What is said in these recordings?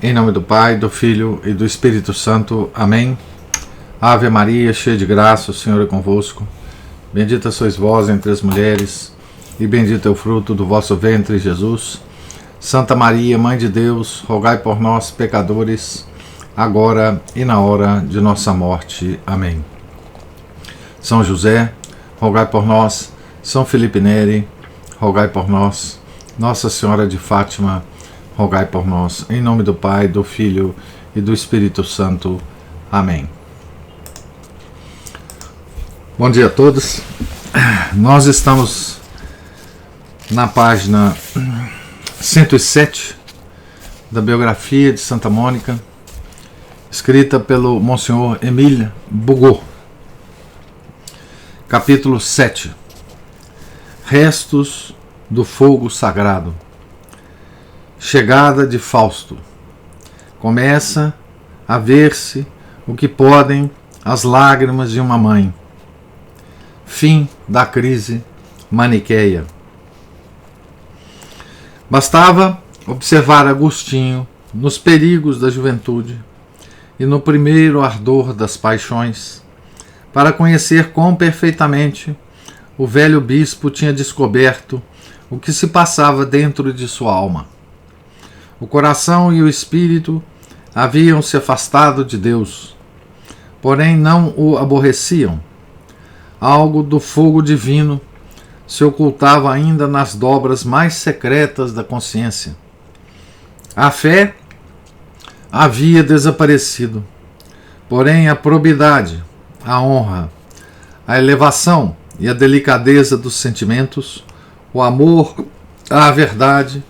Em nome do Pai, do Filho e do Espírito Santo. Amém. Ave Maria, cheia de graça, o Senhor é convosco. Bendita sois vós entre as mulheres, e bendito é o fruto do vosso ventre, Jesus. Santa Maria, Mãe de Deus, rogai por nós, pecadores, agora e na hora de nossa morte. Amém. São José, rogai por nós. São Felipe Neri, rogai por nós. Nossa Senhora de Fátima, rogai por nós. Em nome do Pai, do Filho e do Espírito Santo. Amém. Bom dia a todos. Nós estamos na página 107 da biografia de Santa Mônica, escrita pelo Monsenhor Émile Bugot. Capítulo 7. Restos do fogo sagrado. Chegada de Fausto. Começa a ver-se o que podem as lágrimas de uma mãe. Fim da crise maniqueia. Bastava observar Agostinho nos perigos da juventude e no primeiro ardor das paixões para conhecer quão perfeitamente o velho bispo tinha descoberto o que se passava dentro de sua alma. O coração e o espírito haviam se afastado de Deus, porém não o aborreciam. Algo do fogo divino se ocultava ainda nas dobras mais secretas da consciência. A fé havia desaparecido, porém a probidade, a honra, a elevação e a delicadeza dos sentimentos, o amor à verdade,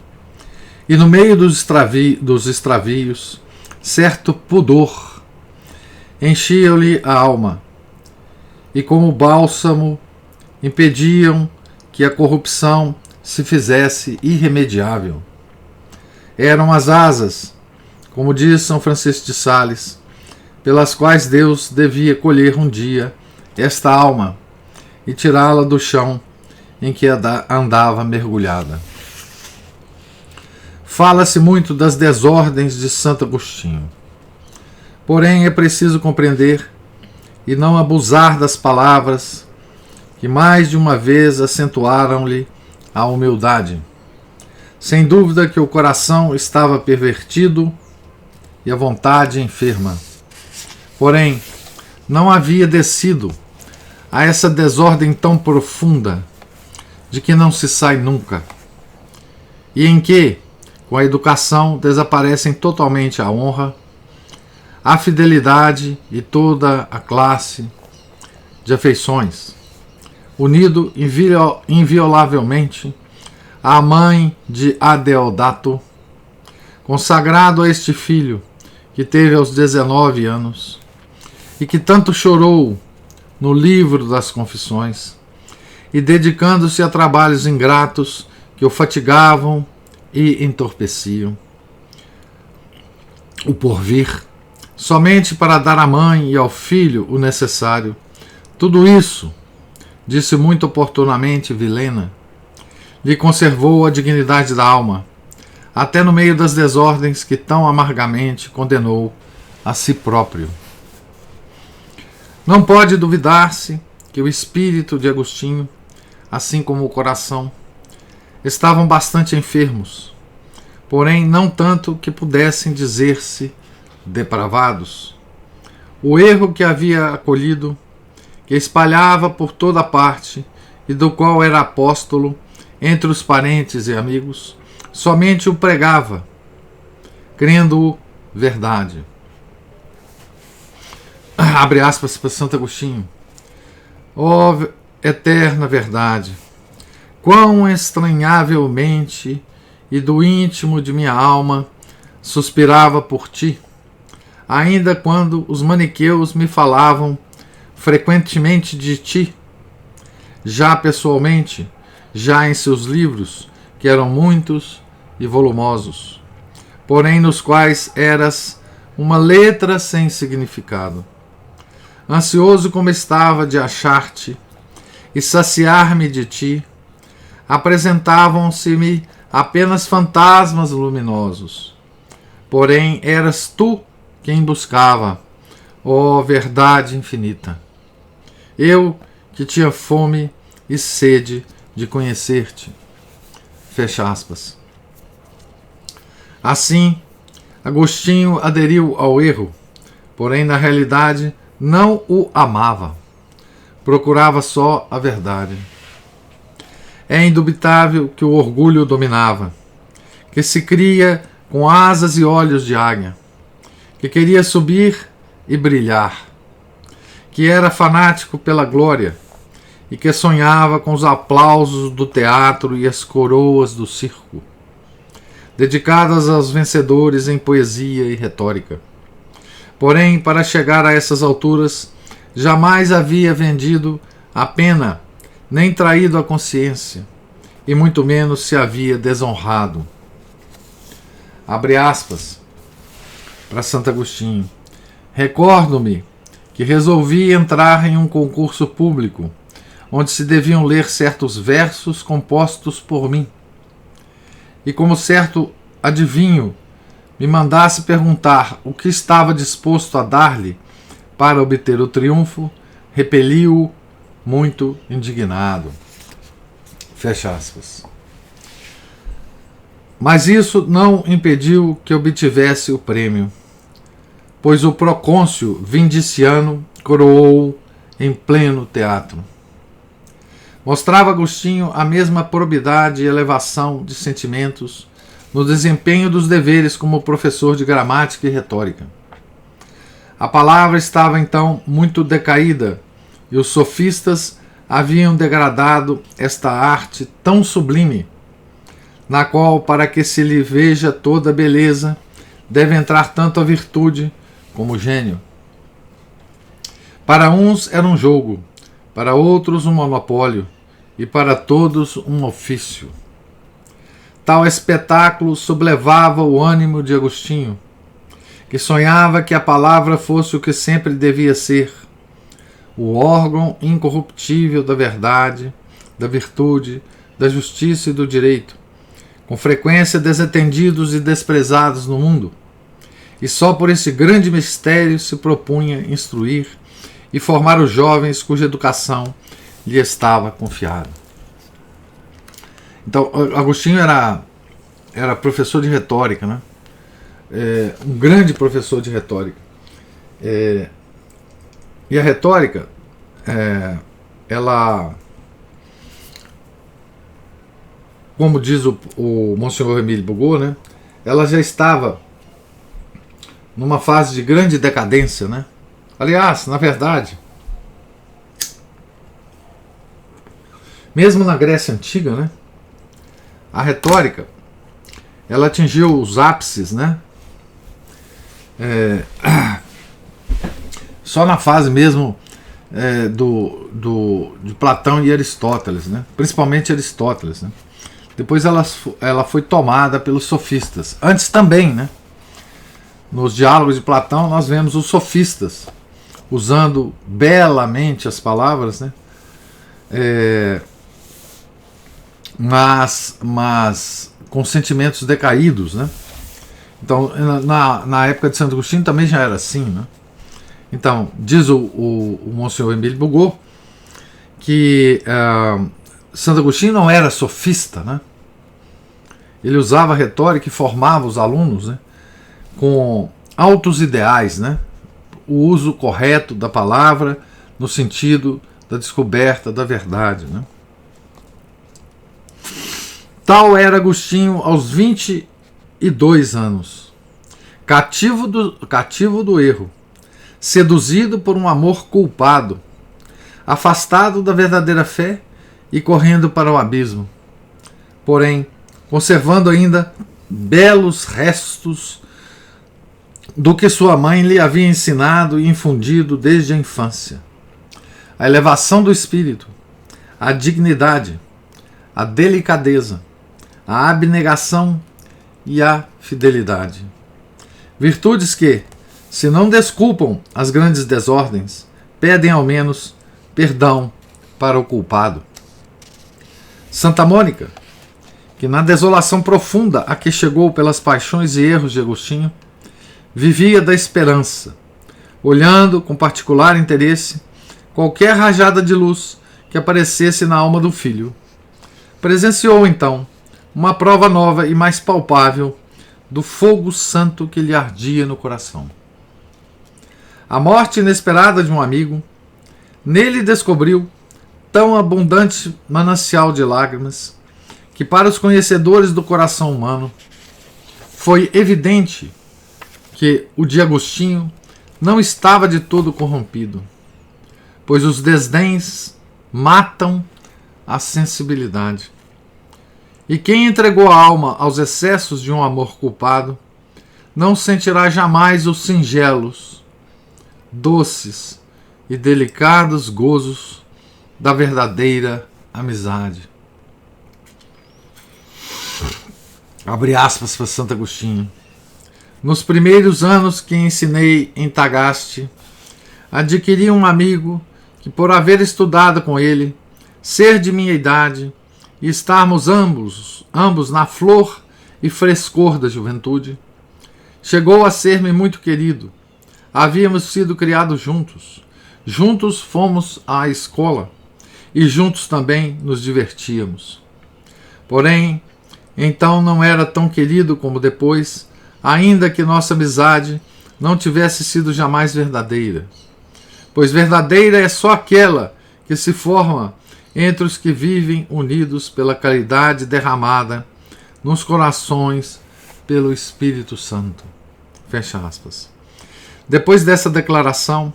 e no meio dos extravios, certo pudor enchia-lhe a alma, e como bálsamo impediam que a corrupção se fizesse irremediável. Eram as asas, como diz São Francisco de Sales, pelas quais Deus devia colher um dia esta alma e tirá-la do chão em que andava mergulhada. Fala-se muito das desordens de Santo Agostinho. Porém, é preciso compreender e não abusar das palavras que mais de uma vez acentuaram-lhe a humildade. Sem dúvida que o coração estava pervertido e a vontade enferma. Porém, não havia descido a essa desordem tão profunda de que não se sai nunca, e em que, com a educação, desaparecem totalmente a honra, a fidelidade e toda a classe de afeições, unido inviolavelmente à mãe de Adeodato, consagrado a este filho que teve aos 19 anos e que tanto chorou no livro das Confissões, e dedicando-se a trabalhos ingratos que o fatigavam e entorpeciam. O porvir, somente para dar à mãe e ao filho o necessário. Tudo isso, disse muito oportunamente Vilhena, lhe conservou a dignidade da alma, até no meio das desordens que tão amargamente condenou a si próprio. Não pode duvidar-se que o espírito de Agostinho, assim como o coração, estavam bastante enfermos, porém não tanto que pudessem dizer-se depravados. O erro que havia acolhido, que espalhava por toda parte e do qual era apóstolo entre os parentes e amigos, somente o pregava, crendo-o verdade. Abre aspas para Santo Agostinho. Ó eterna verdade, quão estranhavelmente e do íntimo de minha alma suspirava por ti, ainda quando os maniqueus me falavam frequentemente de ti, já pessoalmente, já em seus livros, que eram muitos e volumosos, porém nos quais eras uma letra sem significado. Ansioso como estava de achar-te e saciar-me de ti, apresentavam-se-me apenas fantasmas luminosos, porém eras tu quem buscava, ó verdade infinita. Eu que tinha fome e sede de conhecer-te. Fecha aspas. Assim, Agostinho aderiu ao erro, porém na realidade não o amava. Procurava só a verdade. É indubitável que o orgulho o dominava, que se cria com asas e olhos de águia, que queria subir e brilhar, que era fanático pela glória e que sonhava com os aplausos do teatro e as coroas do circo, dedicadas aos vencedores em poesia e retórica. Porém, para chegar a essas alturas, jamais havia vendido a pena, nem traído a consciência, e muito menos se havia desonrado. Abre aspas para Santo Agostinho. Recordo-me que resolvi entrar em um concurso público, onde se deviam ler certos versos compostos por mim. E como certo adivinho me mandasse perguntar o que estava disposto a dar-lhe para obter o triunfo, repeli-o muito indignado. Fecha aspas. Mas isso não impediu que obtivesse o prêmio, pois o procônsul Vindiciano coroou em pleno teatro. Mostrava Agostinho a mesma probidade e elevação de sentimentos no desempenho dos deveres como professor de gramática e retórica. A palavra estava então muito decaída e os sofistas haviam degradado esta arte tão sublime, na qual, para que se lhe veja toda a beleza, deve entrar tanto a virtude como o gênio. Para uns era um jogo, para outros um monopólio, e para todos um ofício. Tal espetáculo sublevava o ânimo de Agostinho, que sonhava que a palavra fosse o que sempre devia ser, o órgão incorruptível da verdade, da virtude, da justiça e do direito, com frequência desatendidos e desprezados no mundo, e só por esse grande mistério se propunha instruir e formar os jovens cuja educação lhe estava confiada. Então, Agostinho era professor de retórica, né? Um grande professor de retórica. E a retórica, ela, como diz o Monsenhor Emílio Bugot, né? Ela já estava numa fase de grande decadência, né? Aliás, na verdade, mesmo na Grécia Antiga, né, a retórica, ela atingiu os ápices, né, só na fase mesmo de Platão e Aristóteles, né, principalmente Aristóteles, né. Depois ela foi tomada pelos sofistas. Antes também, né, nos diálogos de Platão nós vemos os sofistas usando belamente as palavras, né, mas com sentimentos decaídos, né? Então, na época de Santo Agostinho também já era assim, né? Então, diz o Monsenhor Emílio Bugot que Santo Agostinho não era sofista, né? Ele usava retórica e formava os alunos, né, com altos ideais, né? O uso correto da palavra no sentido da descoberta da verdade, né? Tal era Agostinho aos 22 anos, cativo do erro, seduzido por um amor culpado, afastado da verdadeira fé e correndo para o abismo, porém conservando ainda belos restos do que sua mãe lhe havia ensinado e infundido desde a infância: a elevação do espírito, a dignidade, a delicadeza, a abnegação e a fidelidade. Virtudes que, se não desculpam as grandes desordens, pedem ao menos perdão para o culpado. Santa Mônica, que na desolação profunda a que chegou pelas paixões e erros de Agostinho, vivia da esperança, olhando com particular interesse qualquer rajada de luz que aparecesse na alma do filho. Presenciou, então, uma prova nova e mais palpável do fogo santo que lhe ardia no coração. A morte inesperada de um amigo nele descobriu tão abundante manancial de lágrimas que, para os conhecedores do coração humano, foi evidente que o de Agostinho não estava de todo corrompido, pois os desdéns matam a sensibilidade. E quem entregou a alma aos excessos de um amor culpado não sentirá jamais os singelos, doces e delicados gozos da verdadeira amizade. Abre aspas para Santo Agostinho. Nos primeiros anos que ensinei em Tagaste, adquiri um amigo que, por haver estudado com ele, ser de minha idade e estarmos ambos na flor e frescor da juventude, chegou a ser-me muito querido. Havíamos sido criados juntos. Juntos fomos à escola e juntos também nos divertíamos. Porém, então não era tão querido como depois, ainda que nossa amizade não tivesse sido jamais verdadeira. Pois verdadeira é só aquela que se forma entre os que vivem unidos pela caridade derramada nos corações pelo Espírito Santo. Fecha aspas. Depois dessa declaração,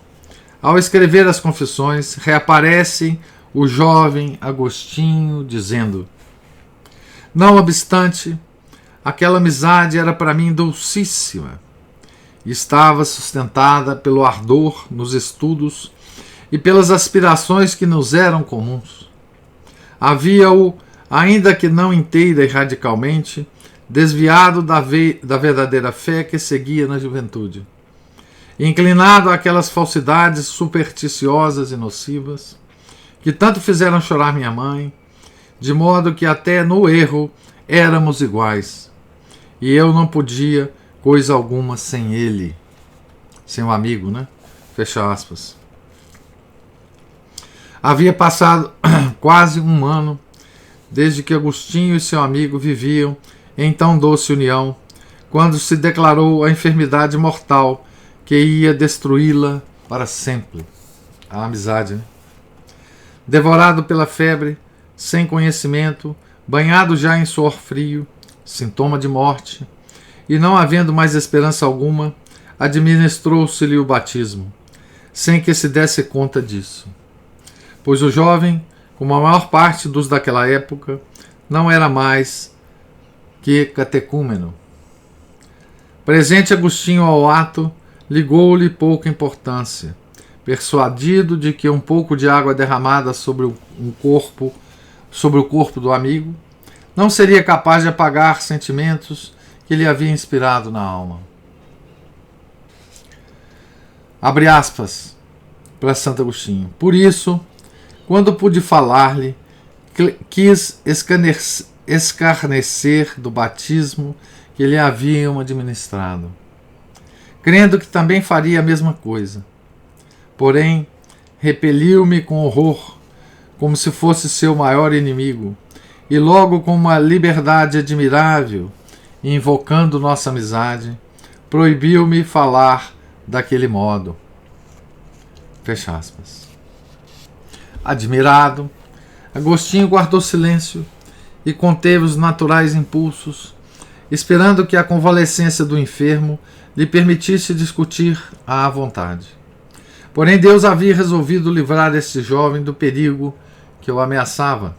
ao escrever as confissões, reaparece o jovem Agostinho dizendo: não obstante, aquela amizade era para mim docíssima e estava sustentada pelo ardor nos estudos e pelas aspirações que nos eram comuns. Havia-o, ainda que não inteira e radicalmente, desviado da verdadeira fé que seguia na juventude, inclinado àquelas falsidades supersticiosas e nocivas que tanto fizeram chorar minha mãe, de modo que até no erro éramos iguais, e eu não podia coisa alguma sem ele, sem o amigo, né? Fecha aspas. Havia passado quase um ano desde que Agostinho e seu amigo viviam em tão doce união, quando se declarou a enfermidade mortal que ia destruí-la para sempre. A amizade, né? Devorado pela febre, sem conhecimento, banhado já em suor frio, sintoma de morte, e não havendo mais esperança alguma, administrou-se-lhe o batismo, sem que se desse conta disso. Pois o jovem, como a maior parte dos daquela época, não era mais que catecúmeno. Presente Agostinho ao ato, ligou-lhe pouca importância, persuadido de que um pouco de água derramada sobre o corpo do amigo não seria capaz de apagar sentimentos que lhe havia inspirado na alma. Abre aspas para Santo Agostinho. Por isso, quando pude falar-lhe, quis escarnecer do batismo que lhe haviam administrado, crendo que também faria a mesma coisa. Porém, repeliu-me com horror, como se fosse seu maior inimigo, e logo com uma liberdade admirável, invocando nossa amizade, proibiu-me falar daquele modo. Fecha aspas. Admirado, Agostinho guardou silêncio e conteve os naturais impulsos, esperando que a convalescência do enfermo lhe permitisse discutir à vontade. Porém, Deus havia resolvido livrar este jovem do perigo que o ameaçava.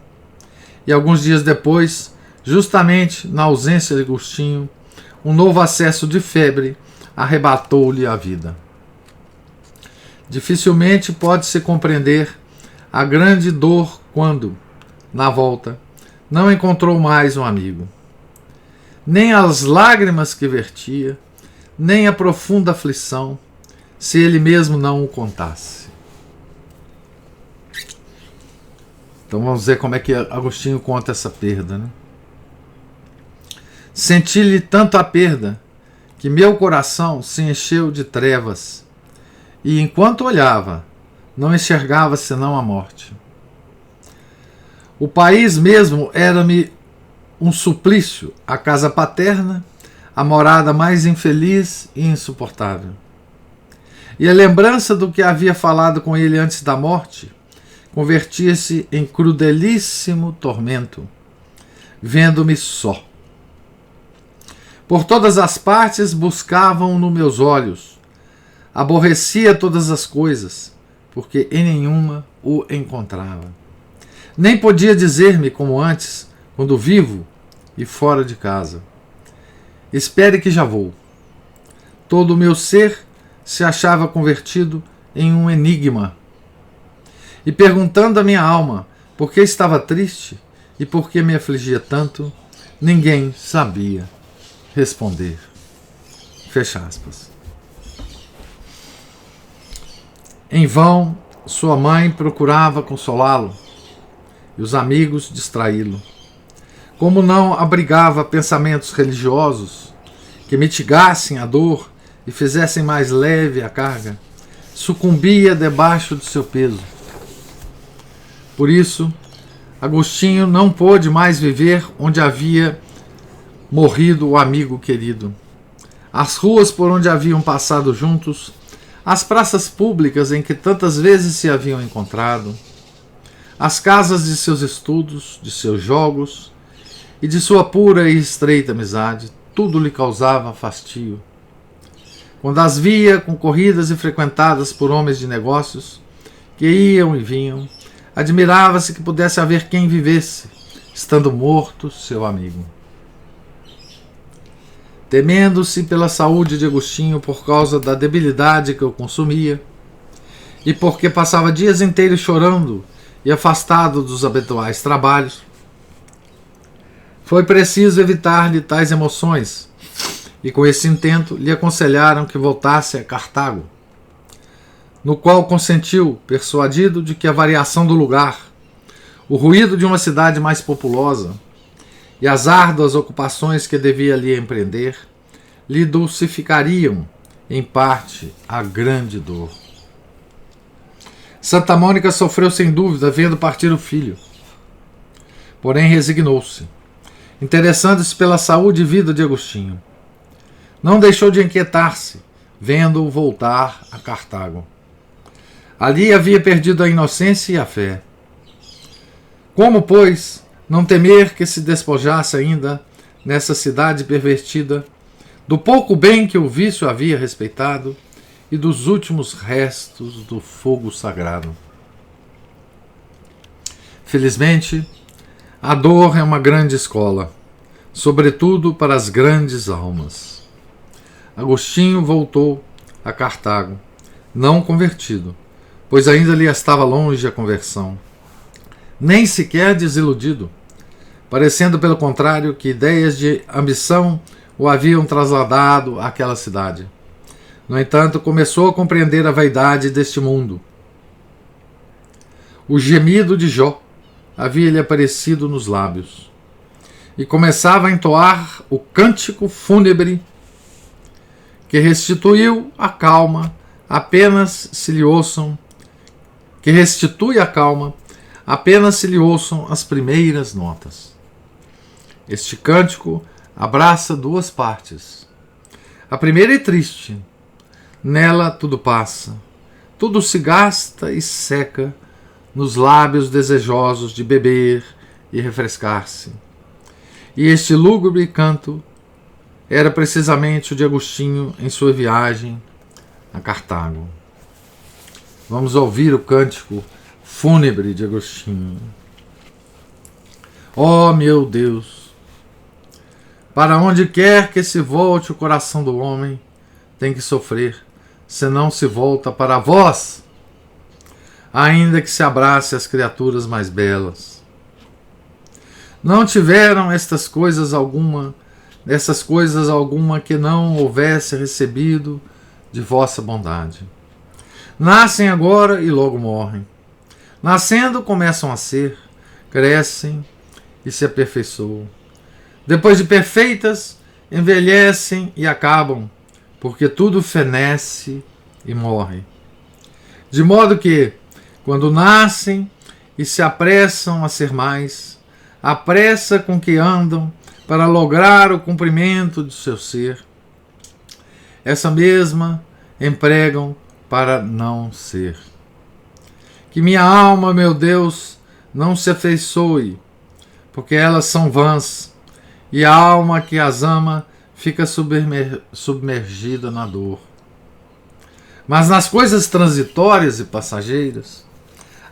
E alguns dias depois, justamente na ausência de Agostinho, um novo acesso de febre arrebatou-lhe a vida. Dificilmente pode-se compreender a grande dor quando, na volta, não encontrou mais um amigo. Nem as lágrimas que vertia, nem a profunda aflição, se ele mesmo não o contasse. Então vamos ver como é que Agostinho conta essa perda, né? Senti-lhe tanto a perda que meu coração se encheu de trevas, e enquanto olhava, não enxergava senão a morte. O país mesmo era-me um suplício, a casa paterna, a morada mais infeliz e insuportável. E a lembrança do que havia falado com ele antes da morte convertia-se em crudelíssimo tormento, vendo-me só. Por todas as partes buscavam-no meus olhos. Aborrecia todas as coisas, porque em nenhuma o encontrava. Nem podia dizer-me, como antes, quando vivo e fora de casa: espere que já vou. Todo o meu ser se achava convertido em um enigma. E perguntando à minha alma por que estava triste e por que me afligia tanto, ninguém sabia responder. Fecha aspas. Em vão, sua mãe procurava consolá-lo e os amigos distraí-lo. Como não abrigava pensamentos religiosos que mitigassem a dor e fizessem mais leve a carga, sucumbia debaixo de seu peso. Por isso, Agostinho não pôde mais viver onde havia morrido o amigo querido. As ruas por onde haviam passado juntos, as praças públicas em que tantas vezes se haviam encontrado, as casas de seus estudos, de seus jogos e de sua pura e estreita amizade, tudo lhe causava fastio. Quando as via concorridas e frequentadas por homens de negócios, que iam e vinham, admirava-se que pudesse haver quem vivesse, estando morto seu amigo. Temendo-se pela saúde de Agostinho por causa da debilidade que o consumia, e porque passava dias inteiros chorando e afastado dos habituais trabalhos, foi preciso evitar-lhe tais emoções, e com esse intento lhe aconselharam que voltasse a Cartago, no qual consentiu, persuadido de que a variação do lugar, o ruído de uma cidade mais populosa e as árduas ocupações que devia ali empreender lhe dulcificariam, em parte, a grande dor. Santa Mônica sofreu sem dúvida vendo partir o filho, porém resignou-se, interessando-se pela saúde e vida de Agostinho. Não deixou de inquietar-se, vendo-o voltar a Cartago. Ali havia perdido a inocência e a fé. Como, pois, não temer que se despojasse ainda, nessa cidade pervertida, do pouco bem que o vício havia respeitado e dos últimos restos do fogo sagrado? Felizmente, a dor é uma grande escola, sobretudo para as grandes almas. Agostinho voltou a Cartago, não convertido, pois ainda lhe estava longe a conversão, nem sequer desiludido, parecendo pelo contrário que ideias de ambição o haviam trasladado àquela cidade. No entanto, começou a compreender a vaidade deste mundo. O gemido de Jó havia-lhe aparecido nos lábios, e começava a entoar o cântico fúnebre que restituiu a calma apenas se lhe ouçam, que restitui a calma apenas se lhe ouçam as primeiras notas. Este cântico abraça duas partes. A primeira é triste. Nela tudo passa, tudo se gasta e seca nos lábios desejosos de beber e refrescar-se. E este lúgubre canto era precisamente o de Agostinho em sua viagem a Cartago. Vamos ouvir o cântico fúnebre de Agostinho. Ó meu Deus, para onde quer que se volte o coração do homem, tem que sofrer, senão se volta para vós, ainda que se abrace as criaturas mais belas. Não tiveram essas coisas alguma que não houvesse recebido de vossa bondade. Nascem agora e logo morrem. Nascendo começam a ser, crescem e se aperfeiçoam. Depois de perfeitas, envelhecem e acabam, porque tudo fenece e morre. De modo que, quando nascem e se apressam a ser mais, a pressa com que andam para lograr o cumprimento de seu ser, essa mesma empregam para não ser. Que minha alma, meu Deus, não se afeiçoe, porque elas são vãs, e a alma que as ama fica submergida na dor. Mas nas coisas transitórias e passageiras,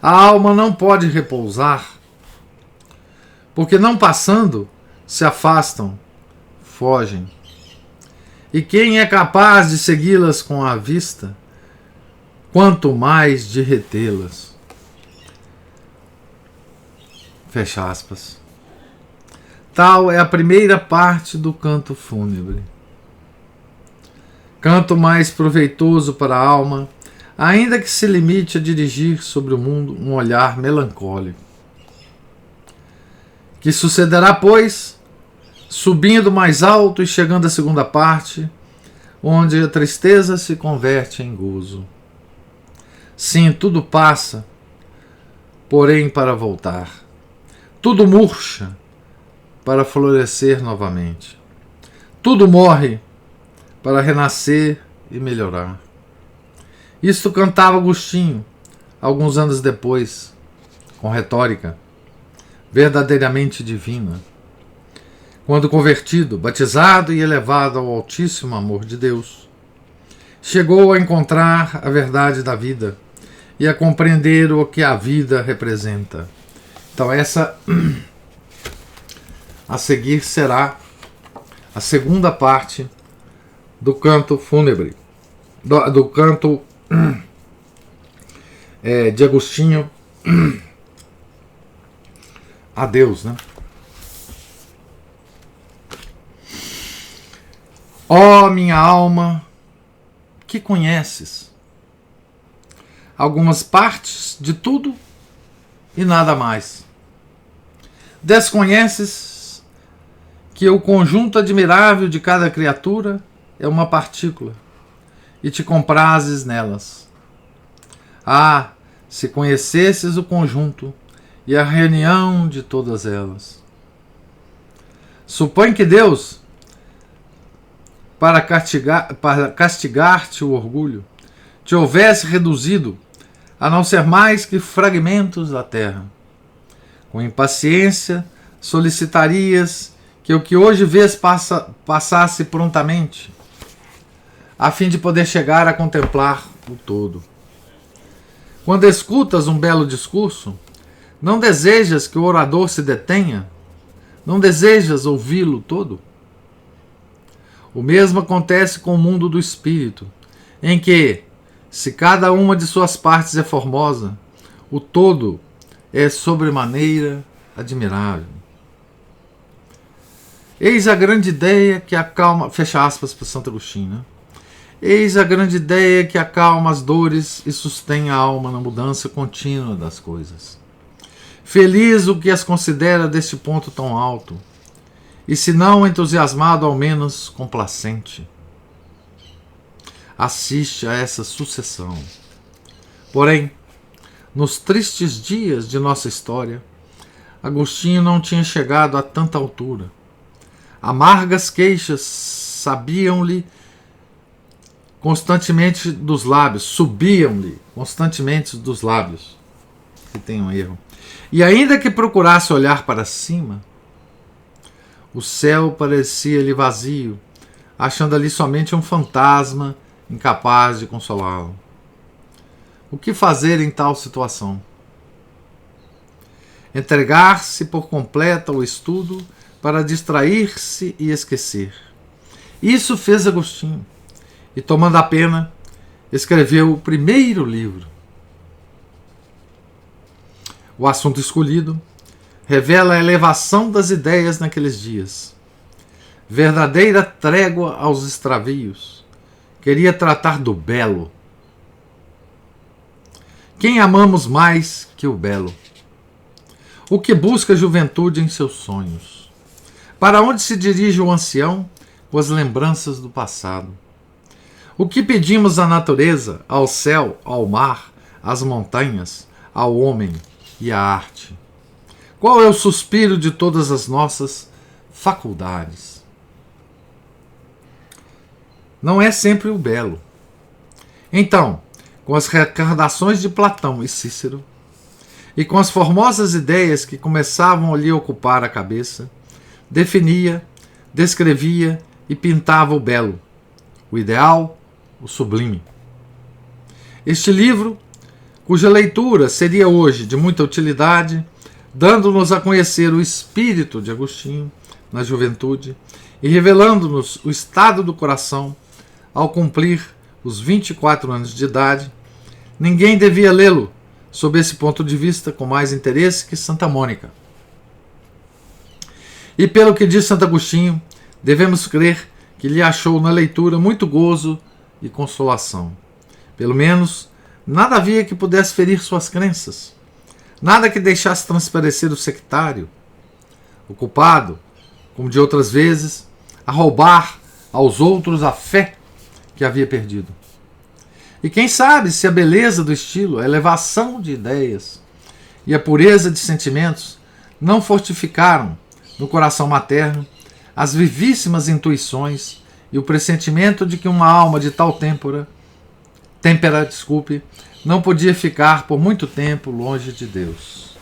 a alma não pode repousar, porque não passando, se afastam, fogem. E quem é capaz de segui-las com a vista, quanto mais de retê-las? Fecha aspas. Tal é a primeira parte do canto fúnebre. Canto mais proveitoso para a alma, ainda que se limite a dirigir sobre o mundo um olhar melancólico. Que sucederá, pois, subindo mais alto e chegando à segunda parte, onde a tristeza se converte em gozo. Sim, tudo passa, porém para voltar. Tudo murcha, para florescer novamente. Tudo morre, para renascer e melhorar. Isto cantava Agostinho, alguns anos depois, com retórica verdadeiramente divina. Quando convertido, batizado e elevado ao altíssimo amor de Deus, chegou a encontrar a verdade da vida e a compreender o que a vida representa. Então essa a seguir será a segunda parte do canto fúnebre, do canto de Agostinho a Deus, né? Ó minha alma, que conheces algumas partes de tudo e nada mais. Desconheces que o conjunto admirável de cada criatura é uma partícula e te comprazes nelas. Ah, se conhecesses o conjunto e a reunião de todas elas. Supõe que Deus, para castigar-te o orgulho, te houvesse reduzido a não ser mais que fragmentos da terra. Com impaciência solicitarias que o que hoje vês passasse prontamente, a fim de poder chegar a contemplar o todo. Quando escutas um belo discurso, não desejas que o orador se detenha? Não desejas ouvi-lo todo? O mesmo acontece com o mundo do espírito, em que, se cada uma de suas partes é formosa, o todo é sobremaneira admirável. Eis a grande ideia que acalma... Fecha aspas para Santo Agostinho, né? Eis a grande ideia que acalma as dores e sustém a alma na mudança contínua das coisas. Feliz o que as considera deste ponto tão alto, e se não entusiasmado, ao menos complacente. Assiste a essa sucessão. Porém, nos tristes dias de nossa história, Agostinho não tinha chegado a tanta altura. Amargas queixas sabiam-lhe constantemente dos lábios, subiam-lhe constantemente dos lábios. Que tem um erro. E ainda que procurasse olhar para cima, o céu parecia-lhe vazio, achando ali somente um fantasma incapaz de consolá-lo. O que fazer em tal situação? Entregar-se por completo ao estudo para distrair-se e esquecer. Isso fez Agostinho, e tomando a pena, escreveu o primeiro livro. O assunto escolhido revela a elevação das ideias naqueles dias. Verdadeira trégua aos extravios. Queria tratar do belo. Quem amamos mais que o belo? O que busca a juventude em seus sonhos? Para onde se dirige o ancião com as lembranças do passado? O que pedimos à natureza, ao céu, ao mar, às montanhas, ao homem e à arte? Qual é o suspiro de todas as nossas faculdades? Não é sempre o belo. Então, com as recordações de Platão e Cícero, e com as formosas ideias que começavam a lhe ocupar a cabeça, definia, descrevia e pintava o belo, o ideal, o sublime. Este livro, cuja leitura seria hoje de muita utilidade, dando-nos a conhecer o espírito de Agostinho na juventude e revelando-nos o estado do coração ao cumprir os 24 anos de idade, ninguém devia lê-lo sob esse ponto de vista com mais interesse que Santa Mônica. E pelo que diz Santo Agostinho, devemos crer que lhe achou na leitura muito gozo e consolação. Pelo menos, nada havia que pudesse ferir suas crenças, nada que deixasse transparecer o sectário, o culpado, como de outras vezes, a roubar aos outros a fé que havia perdido. E quem sabe se a beleza do estilo, a elevação de ideias e a pureza de sentimentos não fortificaram no coração materno as vivíssimas intuições e o pressentimento de que uma alma de tal têmpera, não podia ficar por muito tempo longe de Deus.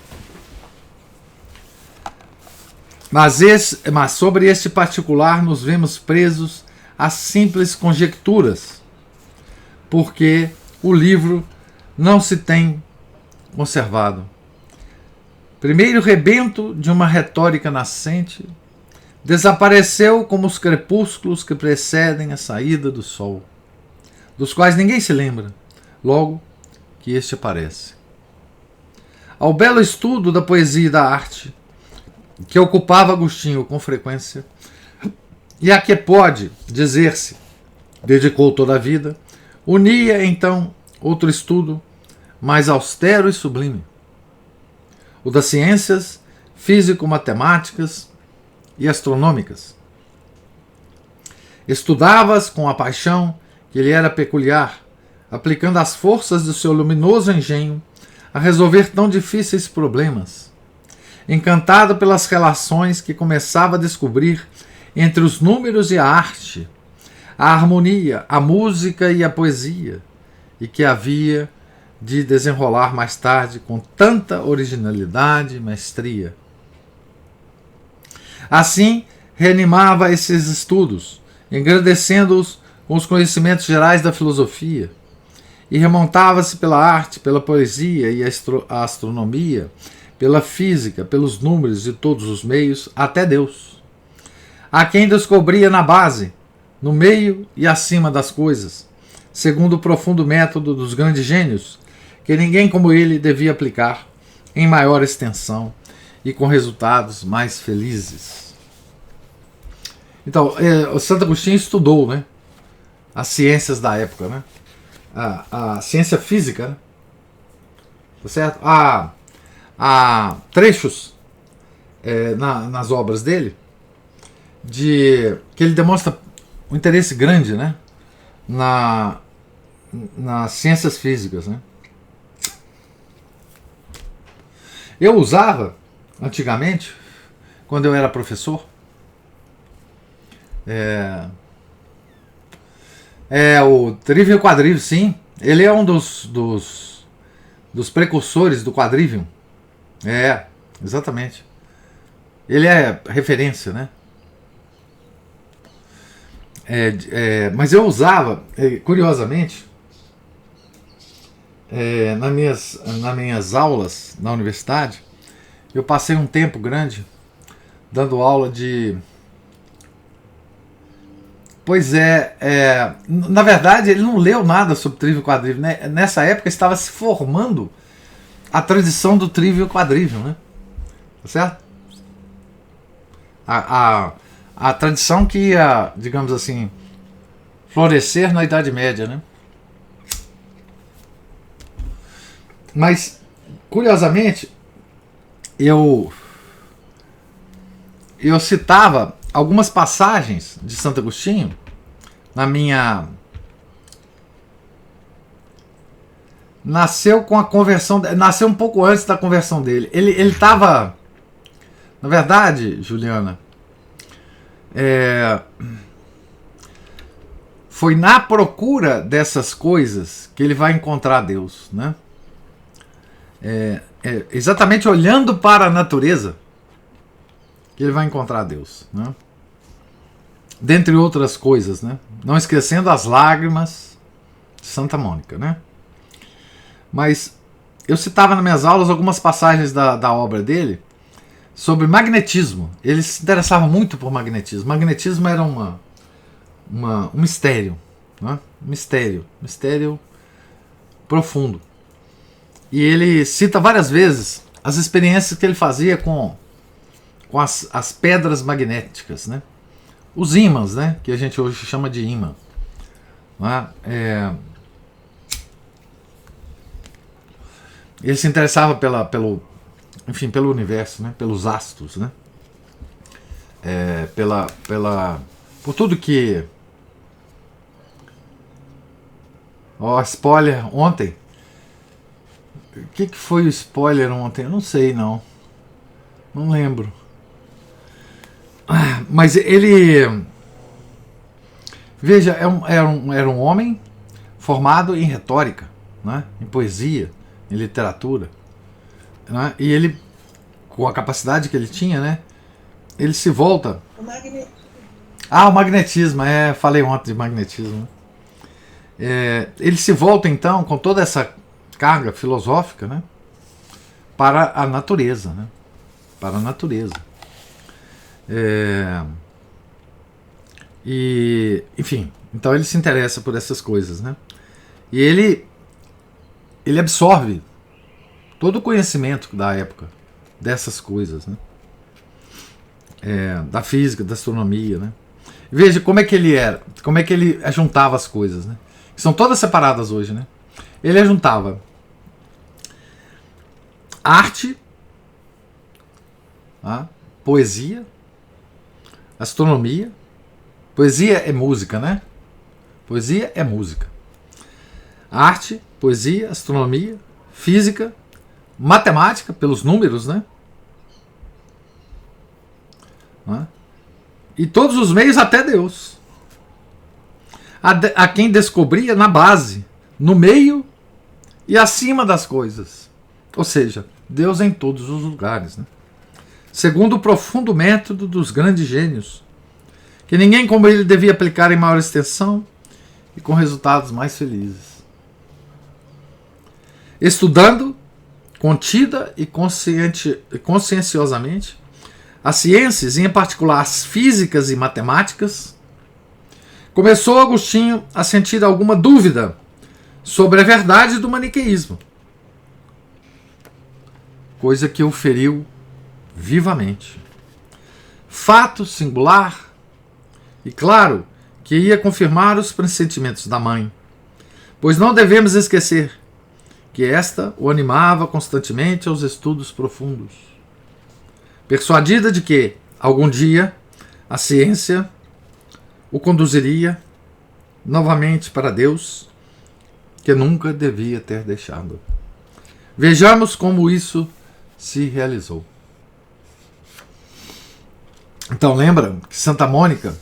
Mas sobre este particular nos vemos presos a simples conjecturas, porque o livro não se tem conservado. Primeiro rebento de uma retórica nascente, desapareceu como os crepúsculos que precedem a saída do sol, dos quais ninguém se lembra, logo que este aparece. Ao belo estudo da poesia e da arte, que ocupava Agostinho com frequência, e a que pode dizer-se dedicou toda a vida, unia então outro estudo mais austero e sublime, o das ciências físico-matemáticas e astronômicas. Estudava-as com a paixão que lhe era peculiar, aplicando as forças do seu luminoso engenho a resolver tão difíceis problemas, encantado pelas relações que começava a descobrir entre os números e a arte, a harmonia, a música e a poesia, e que havia de desenrolar mais tarde com tanta originalidade e maestria. Assim, reanimava esses estudos, engrandecendo-os com os conhecimentos gerais da filosofia, e remontava-se pela arte, pela poesia e a astronomia, pela física, pelos números de todos os meios, até Deus, a quem descobria na base, no meio e acima das coisas, segundo o profundo método dos grandes gênios, que ninguém como ele devia aplicar em maior extensão e com resultados mais felizes. Então, o Santo Agostinho estudou, né, as ciências da época, né, a ciência física, né, tá certo? Há trechos nas obras dele que ele demonstra um interesse grande, né, nas ciências físicas, né. Eu usava antigamente, quando eu era professor, o Trivium Quadrivium, sim. Ele é um dos precursores do Quadrivium. Exatamente. Ele é referência, né? Mas eu usava, curiosamente, nas minhas aulas na universidade, eu passei um tempo grande dando aula de... na verdade ele não leu nada sobre Trivium Quadrivium, né? Nessa época estava se formando a tradição do Trivium Quadrivium, né? Tá certo? A tradição que ia, digamos assim, florescer na Idade Média, né? Mas, curiosamente, eu citava algumas passagens de Santo Agostinho na minha nasceu com a conversão, nasceu um pouco antes da conversão dele. Ele estava, na verdade, Juliana, foi na procura dessas coisas que ele vai encontrar Deus, né? Exatamente olhando para a natureza que ele vai encontrar Deus, né? Dentre outras coisas, né? Não esquecendo as lágrimas de Santa Mônica, né? Mas eu citava nas minhas aulas algumas passagens da obra dele sobre magnetismo. Ele se interessava muito por magnetismo. Magnetismo era um mistério, né? Mistério profundo. E ele cita várias vezes as experiências que ele fazia com as pedras magnéticas, né? Os ímãs, né? Que a gente hoje chama de ímã. Né? Ele se interessava pelo universo, né? Pelos astros, né? Por tudo que... spoiler ontem. O que foi o spoiler ontem? Eu não sei, não. Não lembro. Mas ele... Veja, era um homem formado em retórica, né? Em poesia, em literatura, né? E ele, com a capacidade que ele tinha, né? Ele se volta... O magnetismo. O magnetismo, falei ontem de magnetismo. Ele se volta, então, com toda essa carga filosófica, né? Para a natureza, né? Para a natureza. Enfim, então ele se interessa por essas coisas, né? E ele absorve todo o conhecimento da época dessas coisas, né? Da física, da astronomia, né? Veja como é que ele era, como é que ele juntava as coisas, né? Que são todas separadas hoje, né? Ele juntava arte, poesia, astronomia. Poesia é música, né? Poesia é música. Arte, poesia, astronomia, física, matemática, pelos números, né? E todos os meios até Deus. A quem descobria na base, no meio e acima das coisas. Ou seja, Deus em todos os lugares, né? Segundo o profundo método dos grandes gênios, que ninguém como ele devia aplicar em maior extensão e com resultados mais felizes. Estudando, contida e conscienciosamente, as ciências, e em particular as físicas e matemáticas, começou Agostinho a sentir alguma dúvida sobre a verdade do maniqueísmo, coisa que o feriu vivamente. Fato singular e claro que ia confirmar os pressentimentos da mãe, pois não devemos esquecer que esta o animava constantemente aos estudos profundos, persuadida de que, algum dia, a ciência o conduziria novamente para Deus, que nunca devia ter deixado. Vejamos como isso se realizou. Então lembra que Santa Mônica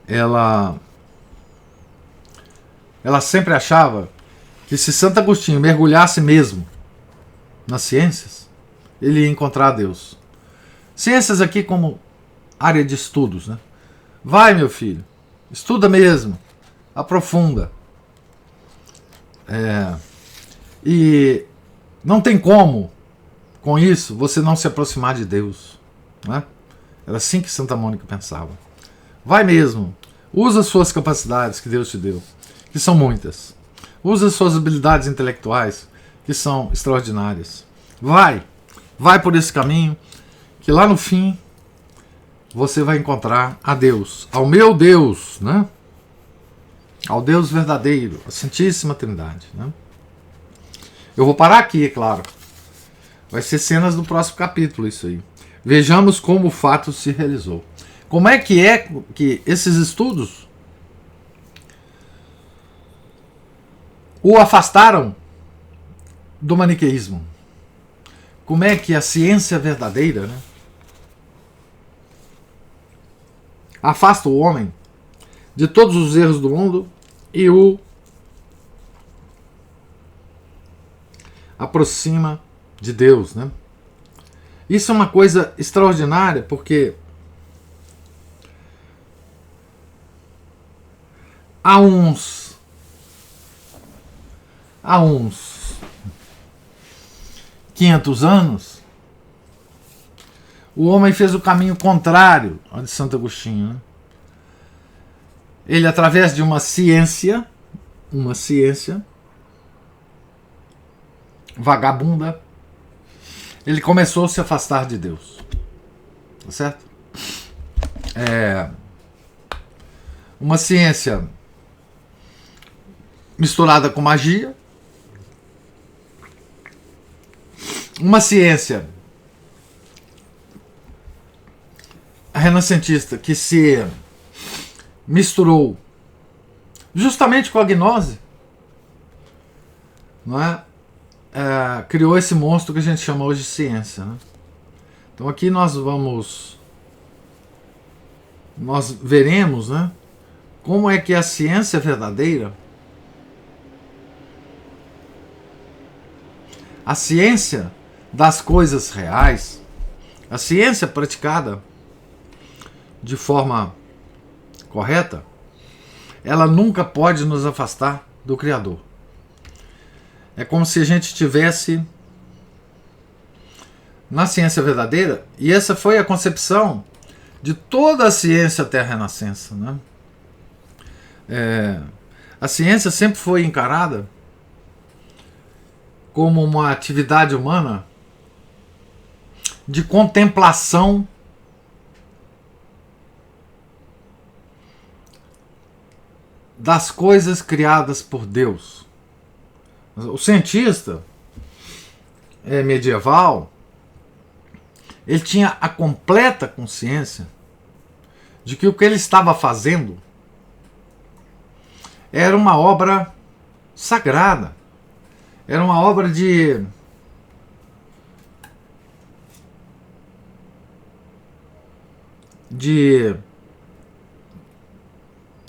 ela sempre achava que se Santo Agostinho mergulhasse mesmo nas ciências, ele ia encontrar Deus. Ciências aqui como área de estudos, né? Vai, meu filho, estuda mesmo, aprofunda. E não tem como, com isso, você não se aproximar de Deus, né? Era assim que Santa Mônica pensava. Vai mesmo, usa suas capacidades que Deus te deu, que são muitas. Usa suas habilidades intelectuais, que são extraordinárias. Vai por esse caminho, que lá no fim você vai encontrar a Deus, ao meu Deus, né? Ao Deus verdadeiro, a Santíssima Trindade, né? Eu vou parar aqui, é claro. Vai ser cenas do próximo capítulo isso aí. Vejamos como o fato se realizou. Como é que esses estudos o afastaram do maniqueísmo. Como é que a ciência verdadeira, né, afasta o homem de todos os erros do mundo e o aproxima de Deus, né? Isso é uma coisa extraordinária, porque há uns 500 anos, o homem fez o caminho contrário ao de Santo Agostinho, né? Ele, através de uma ciência vagabunda, ele começou a se afastar de Deus. Tá certo? Uma ciência misturada com magia, uma ciência renascentista que se misturou justamente com a gnose, não é? Criou esse monstro que a gente chama hoje de ciência, né? Então aqui nós veremos, né, como é que a ciência verdadeira, a ciência das coisas reais, a ciência praticada de forma correta, ela nunca pode nos afastar do Criador. É como se a gente tivesse na ciência verdadeira, e essa foi a concepção de toda a ciência até a Renascença, né? A ciência sempre foi encarada como uma atividade humana de contemplação das coisas criadas por Deus. O cientista medieval, ele tinha a completa consciência de que o que ele estava fazendo era uma obra sagrada, era uma obra de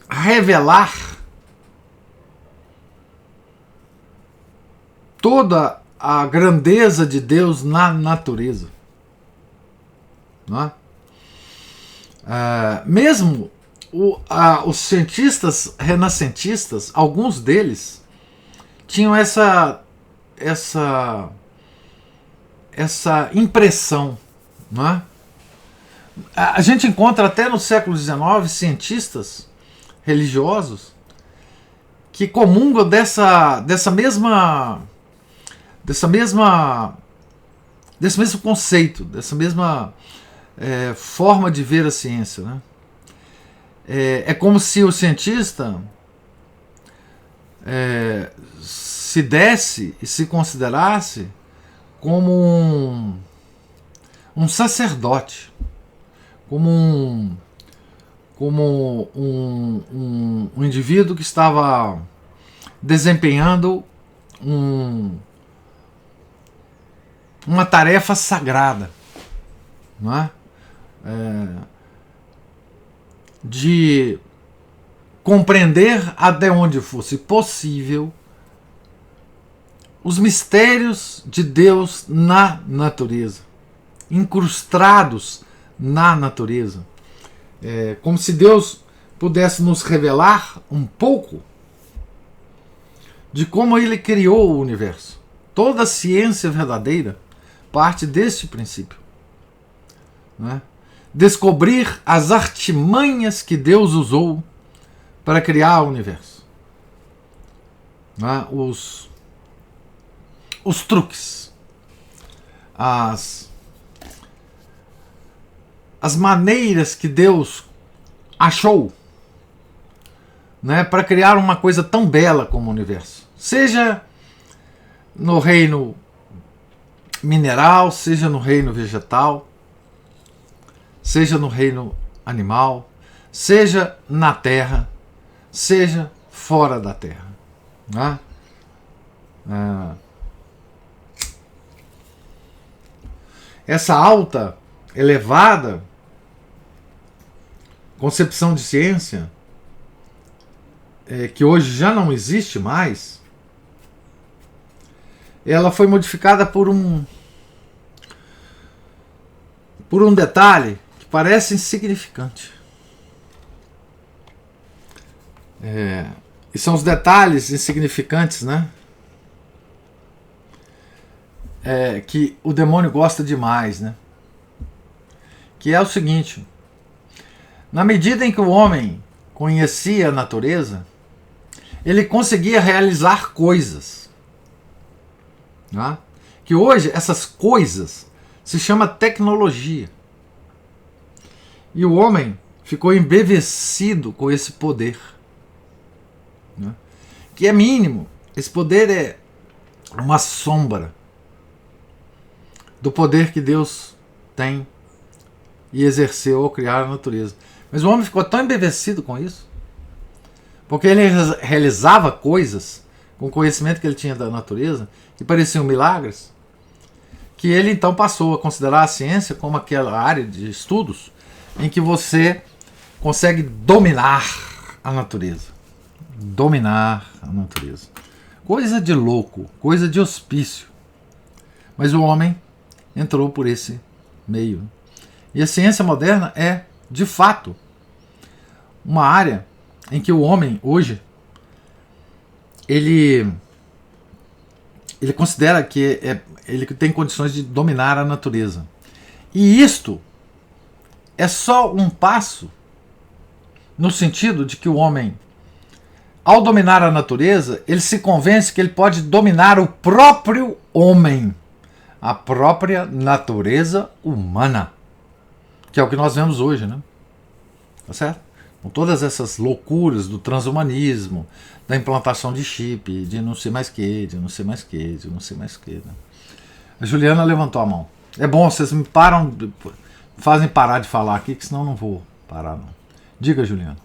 revelar toda a grandeza de Deus na natureza, não é? Mesmo os cientistas renascentistas, alguns deles tinham essa impressão, não é? A gente encontra até no século XIX cientistas religiosos que comungam desse mesmo conceito, dessa mesma forma de ver a ciência, né? É como se o cientista se desse e se considerasse como um sacerdote, como um indivíduo que estava desempenhando uma tarefa sagrada, não é? De compreender até onde fosse possível os mistérios de Deus na natureza, incrustados na natureza. Como se Deus pudesse nos revelar um pouco de como Ele criou o universo. Toda a ciência verdadeira parte deste princípio, não é? Descobrir as artimanhas que Deus usou para criar o universo, não é? Os truques, as maneiras que Deus achou, né, para criar uma coisa tão bela como o universo. Seja no reino mineral, seja no reino vegetal, seja no reino animal, seja na terra, seja fora da terra, né? Ah, essa alta, elevada concepção de ciência, que hoje já não existe mais, ela foi modificada por um detalhe que parece insignificante. E são os detalhes insignificantes, né? Que o demônio gosta demais, né? Que é o seguinte: na medida em que o homem conhecia a natureza, ele conseguia realizar coisas, né? Que hoje essas coisas se chama tecnologia. E o homem ficou embevecido com esse poder, né? Que é mínimo. Esse poder é uma sombra do poder que Deus tem e exerceu ao criar a natureza. Mas o homem ficou tão embevecido com isso, porque ele realizava coisas com o conhecimento que ele tinha da natureza, que pareciam milagres, que ele então passou a considerar a ciência como aquela área de estudos em que você consegue dominar a natureza. Dominar a natureza. Coisa de louco, coisa de hospício. Mas o homem entrou por esse meio. E a ciência moderna é, de fato, uma área em que o homem, hoje, ele considera que ele tem condições de dominar a natureza. E isto é só um passo no sentido de que o homem, ao dominar a natureza, ele se convence que ele pode dominar o próprio homem, a própria natureza humana, que é o que nós vemos hoje, né? Tá certo? Com todas essas loucuras do transhumanismo, da implantação de chip, de não sei mais que, de não sei mais que, de não sei mais que. Né? A Juliana levantou a mão. É bom, vocês me fazem parar de falar aqui, que senão eu não vou parar, não. Diga, Juliana.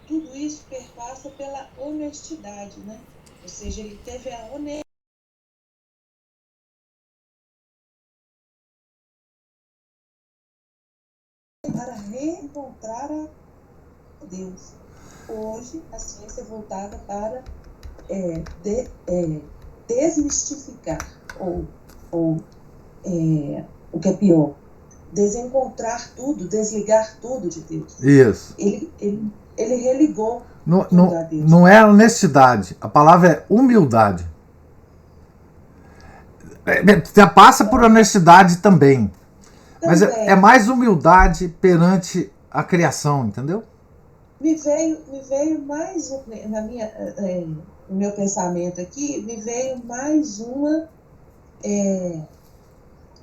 Tudo isso perpassa pela honestidade, né? Ou seja, ele teve a honestidade para reencontrar a Deus. Hoje, a ciência é voltada para desmistificar, ou o que é pior, desencontrar tudo, desligar tudo de Deus. Isso. Ele religou tudo a Deus. Não é honestidade, a palavra é humildade. Passa por honestidade também. Mas é mais humildade perante a criação, entendeu? Me veio mais, no meu pensamento aqui, me veio mais uma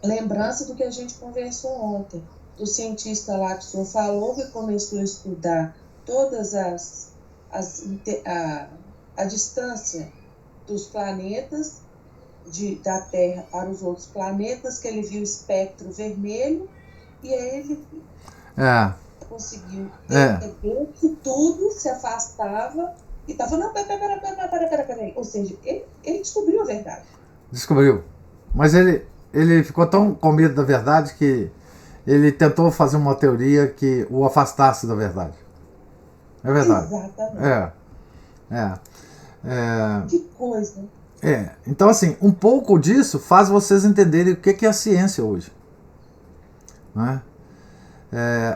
lembrança do que a gente conversou ontem. Do cientista lá que o senhor falou, que começou a estudar todas a distância dos planetas, da Terra para os outros planetas, que ele viu o espectro vermelho, e aí ele conseguiu entender que tudo se afastava e estava, não, peraí. Ou seja, ele descobriu a verdade. Descobriu. Mas ele ficou tão com medo da verdade que ele tentou fazer uma teoria que o afastasse da verdade. É verdade. Exatamente. Que coisa. Então, assim, um pouco disso faz vocês entenderem o que é a ciência hoje. Né?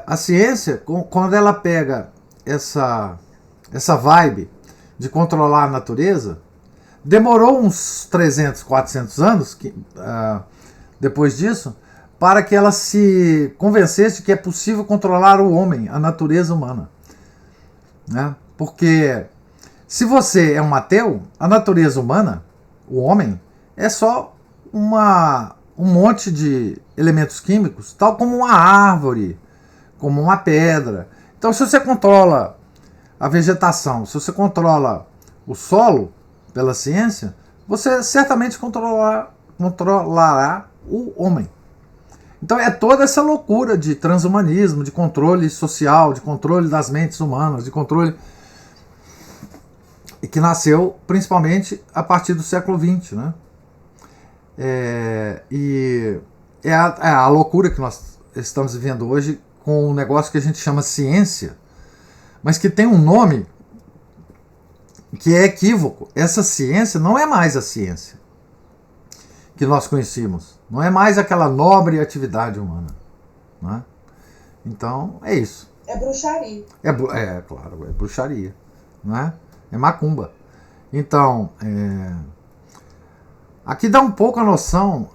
A ciência, quando ela pega essa vibe de controlar a natureza, demorou uns 300, 400 anos depois disso, para que ela se convencesse de que é possível controlar o homem, a natureza humana. Né? Porque se você é um ateu, a natureza humana, o homem, é só um monte de elementos químicos, tal como uma árvore, como uma pedra. Então, se você controla a vegetação, se você controla o solo pela ciência, você certamente controlará o homem. Então é toda essa loucura de transhumanismo, de controle social, de controle das mentes humanas, de controle e que nasceu principalmente a partir do século XX, né? E é a loucura que nós estamos vivendo hoje com um negócio que a gente chama ciência, mas que tem um nome que é equívoco. Essa ciência não é mais a ciência que nós conhecíamos, não é mais aquela nobre atividade humana, né? Então é isso. É bruxaria. Claro, é bruxaria, não é? É macumba. Então, aqui dá um pouco a noção.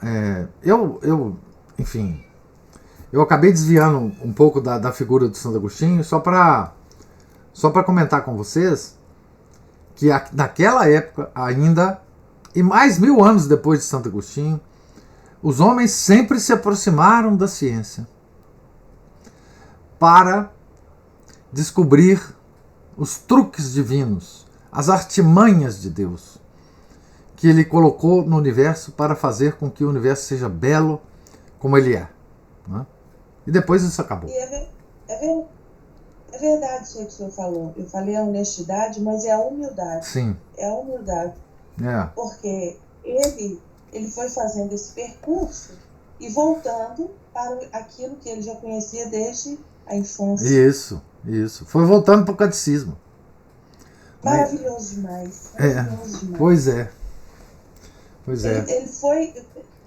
Enfim, eu acabei desviando um pouco da figura do Santo Agostinho só para comentar com vocês que naquela época ainda, e mais 1000 anos depois de Santo Agostinho, os homens sempre se aproximaram da ciência para descobrir os truques divinos, as artimanhas de Deus, que Ele colocou no universo para fazer com que o universo seja belo como ele é, né? E depois isso acabou. É verdade isso que o senhor falou. Eu falei a honestidade, mas é a humildade. Sim. É a humildade. Porque ele foi fazendo esse percurso e voltando para aquilo que ele já conhecia desde a infância. Isso. Foi voltando para o catecismo. Maravilhoso demais. Maravilhoso demais. Pois é. Ele foi,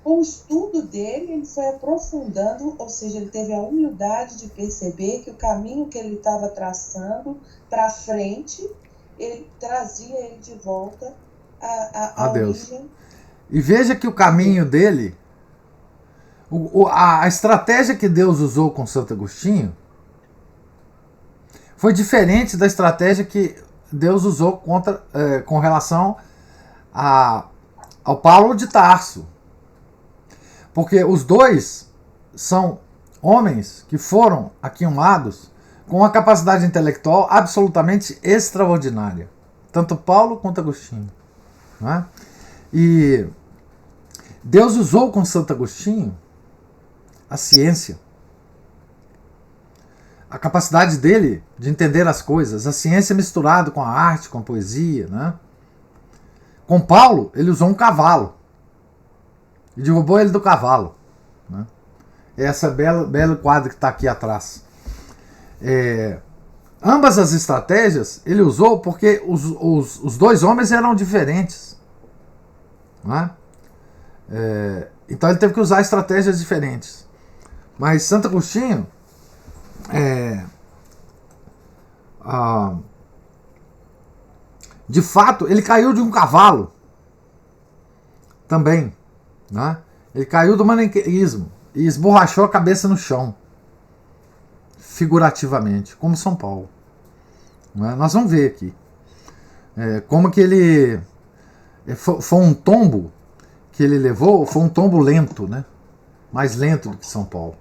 com o estudo dele, ele foi aprofundando, ou seja, ele teve a humildade de perceber que o caminho que ele estava traçando para frente, ele trazia ele de volta a Deus. origem. E veja que o caminho dele, a estratégia que Deus usou com Santo Agostinho foi diferente da estratégia que Deus usou com relação ao Paulo de Tarso. Porque os dois são homens que foram aquinhoados com uma capacidade intelectual absolutamente extraordinária. Tanto Paulo quanto Agostinho, né? E Deus usou com Santo Agostinho a ciência, a capacidade dele de entender as coisas, a ciência misturada com a arte, com a poesia, né? Com Paulo, ele usou um cavalo e derrubou ele do cavalo, né? Essa belo quadro que está aqui atrás. Ambas as estratégias ele usou porque os dois homens eram diferentes, né? Então ele teve que usar estratégias diferentes. Mas Santo Agostinho de fato, ele caiu de um cavalo também, né? Ele caiu do maniqueísmo e esborrachou a cabeça no chão, figurativamente, como São Paulo, né? Nós vamos ver aqui como que ele foi um tombo que ele levou, foi um tombo lento, né? Mais lento do que São Paulo.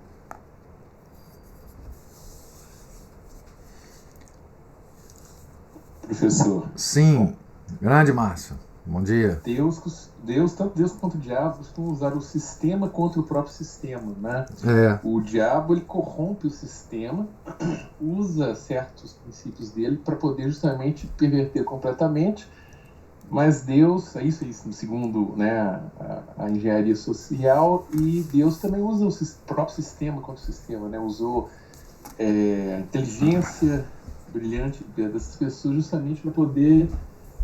Professor. Sim, grande Márcio. Bom dia. Tanto Deus quanto o diabo costumam usar o sistema contra o próprio sistema, né? O diabo, ele corrompe o sistema, usa certos princípios dele para poder justamente perverter completamente, mas Deus, isso segundo, né, a engenharia social, e Deus também usa o próprio sistema contra o sistema, né? Usou a inteligência brilhante dessas pessoas justamente para poder,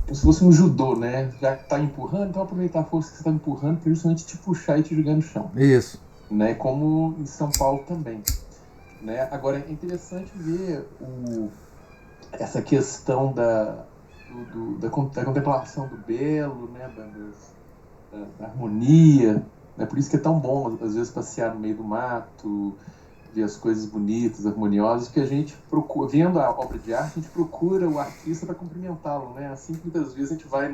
como se fosse um judô, né? Já que está empurrando, então aproveitar a força que você está empurrando para justamente te puxar e te jogar no chão. Isso. Né? Como em São Paulo também. Né? Agora, é interessante ver essa questão da contemplação do belo, né? da harmonia. Né? Por isso que é tão bom, às vezes, passear no meio do mato, ver as coisas bonitas, harmoniosas, porque a gente procura, vendo a obra de arte, a gente procura o artista para cumprimentá-lo, né? Assim que muitas vezes a gente vai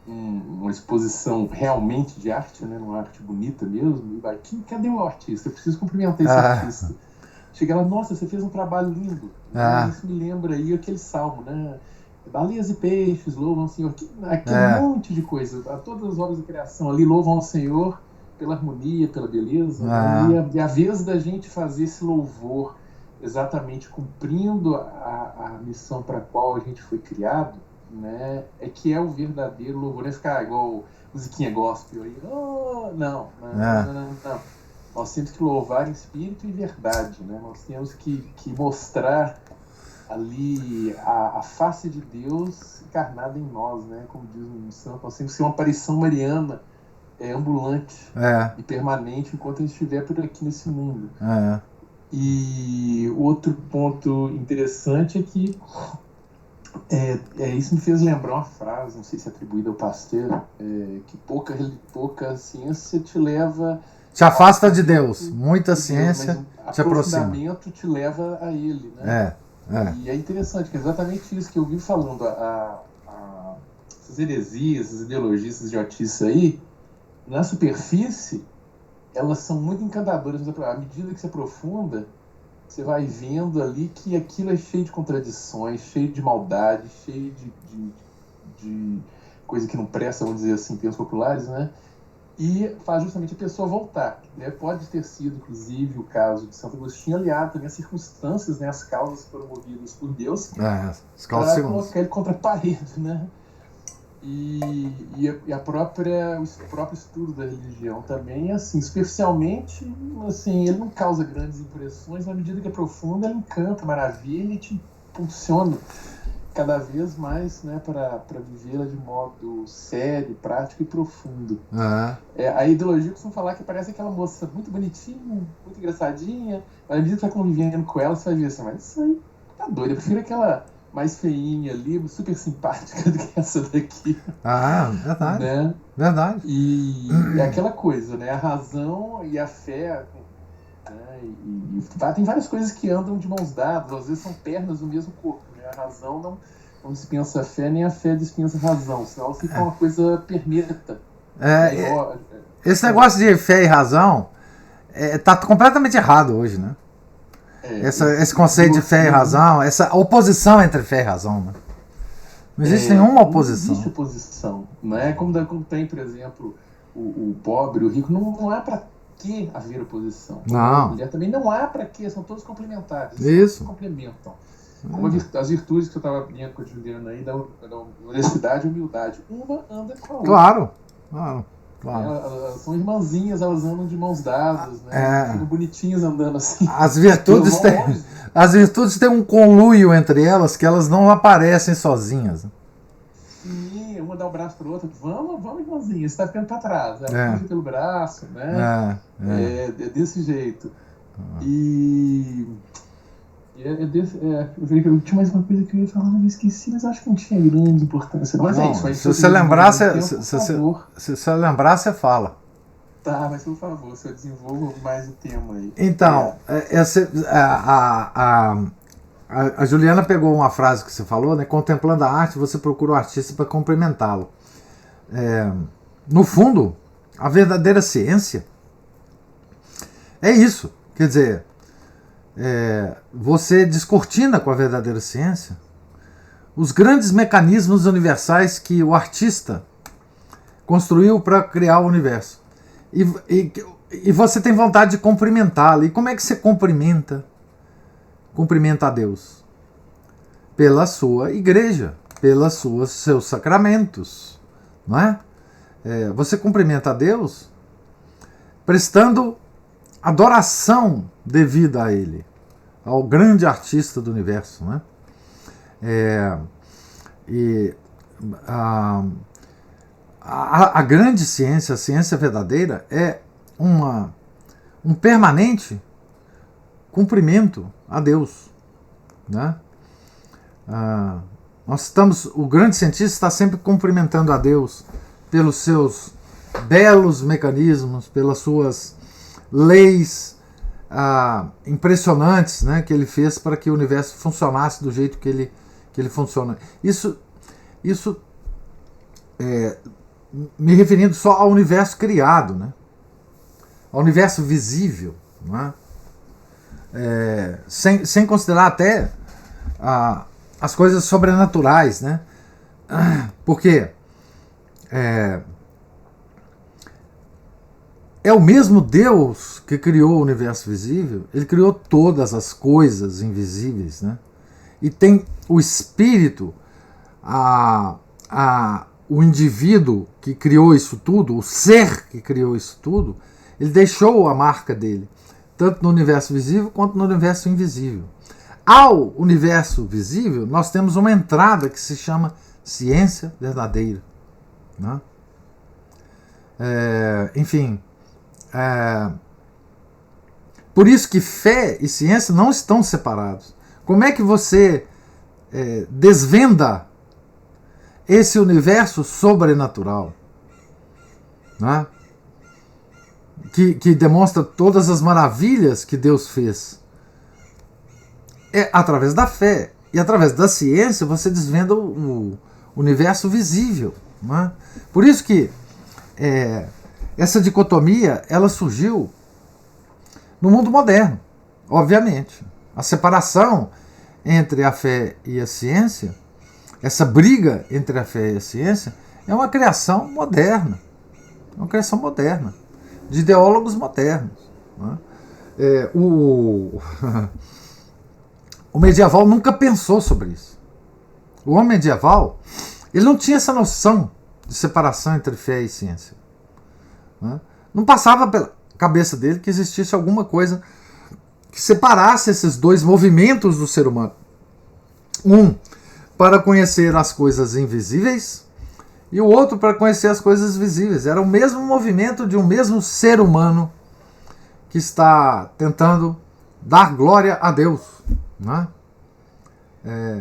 numa exposição realmente de arte, né? Numa arte bonita mesmo, e vai, cadê o artista? Eu preciso cumprimentar esse artista. Chega lá, nossa, você fez um trabalho lindo. Isso me lembra aí aquele salmo, né? Baleias e peixes louvam ao Senhor. Aquele monte de coisa. Todas as obras da criação ali louvam ao Senhor pela harmonia, pela beleza, e a vez da gente fazer esse louvor exatamente cumprindo a missão para a qual a gente foi criado, né, é que é o verdadeiro louvor. Não é ficar igual musiquinha gospel aí. Oh, não, não. Nós temos que louvar em espírito e verdade, né? Nós temos que mostrar ali a face de Deus encarnada em nós, né? Como diz o santo, nós temos que ser uma aparição mariana, ambulante e permanente enquanto a gente estiver por aqui nesse mundo. E outro ponto interessante é que isso me fez lembrar uma frase, não sei se é atribuída ao Pasteur, que pouca ciência te leva... Te afasta de Deus, muita ciência te aproxima. Aprofundamento te leva a ele, né? E é interessante, que é exatamente isso que eu vi falando, essas heresias, essas ideologias, essas idiotices aí, na superfície, elas são muito encantadoras, mas à medida que se aprofunda, você vai vendo ali que aquilo é cheio de contradições, cheio de maldade, cheio de coisa que não presta, vamos dizer assim, em termos populares, né? E faz justamente a pessoa voltar, né? Pode ter sido, inclusive, o caso de Santo Agostinho aliado também às circunstâncias, né? As causas foram movidas por Deus para colocar ele contra a parede, né? E o próprio estudo da religião também, assim, superficialmente, assim, ele não causa grandes impressões, mas à medida que aprofunda, ele encanta, maravilha e te impulsiona cada vez mais, né, para vivê-la de modo sério, prático e profundo. A ideologia costuma falar que parece aquela moça muito bonitinha, muito engraçadinha, mas à medida que vai convivendo com ela, você vai ver assim, mas isso aí tá doido, eu prefiro aquela mais feinha ali, super simpática do que essa daqui. Verdade. Né? Verdade. E é aquela coisa, né, a razão e a fé... tem várias coisas que andam de mãos dadas, às vezes são pernas do mesmo corpo, né? A razão não dispensa a fé, nem a fé dispensa a razão, senão fica uma coisa perneta. Esse negócio de fé e razão está completamente errado hoje, né? Esse conceito de fé e razão, essa oposição entre fé e razão, né? Não existe nenhuma oposição. Não existe oposição, não é como tem, por exemplo, o pobre, o rico, não há para que haver oposição. Não. A mulher também não há para que, são todos complementares. Isso. Todos complementam. Como as virtudes que eu estava lendo com a Juliana aí, da honestidade e humildade. Uma anda com a outra. Claro. Elas são irmãzinhas, elas andam de mãos dadas, né? Ficam bonitinhas andando assim. As virtudes têm um conluio entre elas que elas não aparecem sozinhas. Sim, uma dá o braço para o outro, vamos irmãzinha, você está ficando para trás, ela puxa pelo braço, né? É desse jeito. Eu tinha mais uma coisa que eu ia falar, mas eu esqueci, mas acho que não tinha grande importância. Mas é isso aí. Se você lembrar, você fala. Tá, mas por favor, se eu desenvolvo mais o tema aí. Então, a Juliana pegou uma frase que você falou, né? Contemplando a arte, você procura o artista para cumprimentá-lo. No fundo, a verdadeira ciência é isso. Quer dizer, você descortina com a verdadeira ciência os grandes mecanismos universais que o artista construiu para criar o universo. E você tem vontade de cumprimentá-lo. E como é que você cumprimenta a Deus? Pela sua igreja, pelos seus sacramentos, não é? Você cumprimenta a Deus prestando adoração devida a Ele, ao grande artista do universo, não é? A grande ciência, a ciência verdadeira, é um permanente cumprimento a Deus, né? O grande cientista está sempre cumprimentando a Deus pelos seus belos mecanismos, pelas suas leis impressionantes, né, que ele fez para que o universo funcionasse do jeito que ele funciona. Isso me referindo só ao universo criado, né? Ao universo visível, não é? Sem considerar até as coisas sobrenaturais, né? Porque é o mesmo Deus que criou o universo visível, ele criou todas as coisas invisíveis, né? E tem o Espírito o indivíduo que criou isso tudo, o ser que criou isso tudo, ele deixou a marca dele, tanto no universo visível quanto no universo invisível. Ao universo visível, nós temos uma entrada que se chama ciência verdadeira, né? Por isso que fé e ciência não estão separados. Como é que você desvenda esse universo sobrenatural, né? Que demonstra todas as maravilhas que Deus fez? É através da fé. E através da ciência você desvenda o universo visível, né? Por isso que essa dicotomia ela surgiu no mundo moderno, obviamente. A separação entre a fé e a ciência, essa briga entre a fé e a ciência, é uma criação moderna. É uma criação moderna, de ideólogos modernos, né? O medieval nunca pensou sobre isso. O homem medieval, ele não tinha essa noção de separação entre fé e ciência, né? Não passava pela cabeça dele que existisse alguma coisa que separasse esses dois movimentos do ser humano. Um, para conhecer as coisas invisíveis, e o outro para conhecer as coisas visíveis. Era o mesmo movimento de um mesmo ser humano que está tentando dar glória a Deus, né?